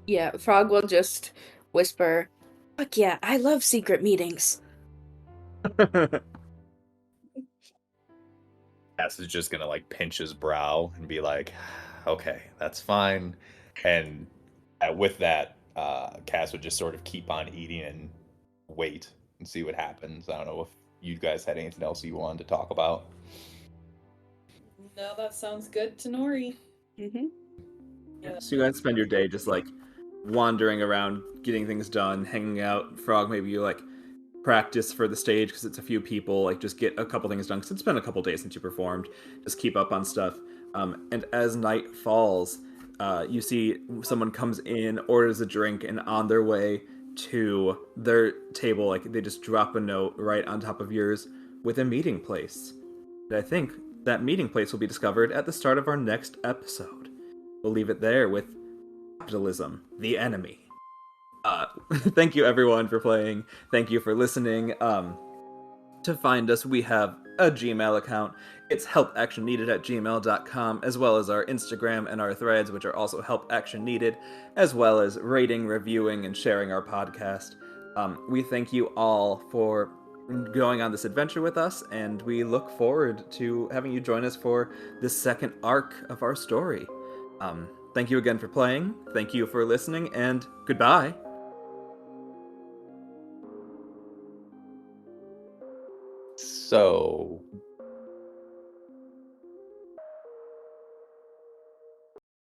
Yeah, Frog will just whisper, "Fuck yeah, I love secret meetings." Cass is just gonna like pinch his brow and be like, "Okay, that's fine." And with that, Cass would just sort of keep on eating and wait and see what happens. I don't know if you guys had anything else you wanted to talk about. No, that sounds good to Nori. Mm-hmm. Yeah, so you guys spend your day just like wandering around, getting things done, hanging out. Frog, maybe you like practice for the stage because it's a few people. Like just get a couple things done because it's been a couple days since you performed. Just keep up on stuff. And as night falls, you see someone comes in, orders a drink, and on their way to their table, like they just drop a note right on top of yours with a meeting place. And I think that meeting place will be discovered at the start of our next episode. We'll leave it there with capitalism, the enemy. Thank you everyone for playing. Thank you for listening. To find us, we have a Gmail account. It's helpactionneeded@gmail.com, as well as our Instagram and our threads, which are also helpactionneeded, as well as rating, reviewing, and sharing our podcast. We thank you all for going on this adventure with us, and we look forward to having you join us for the second arc of our story. Thank you again for playing. Thank you for listening, and goodbye. So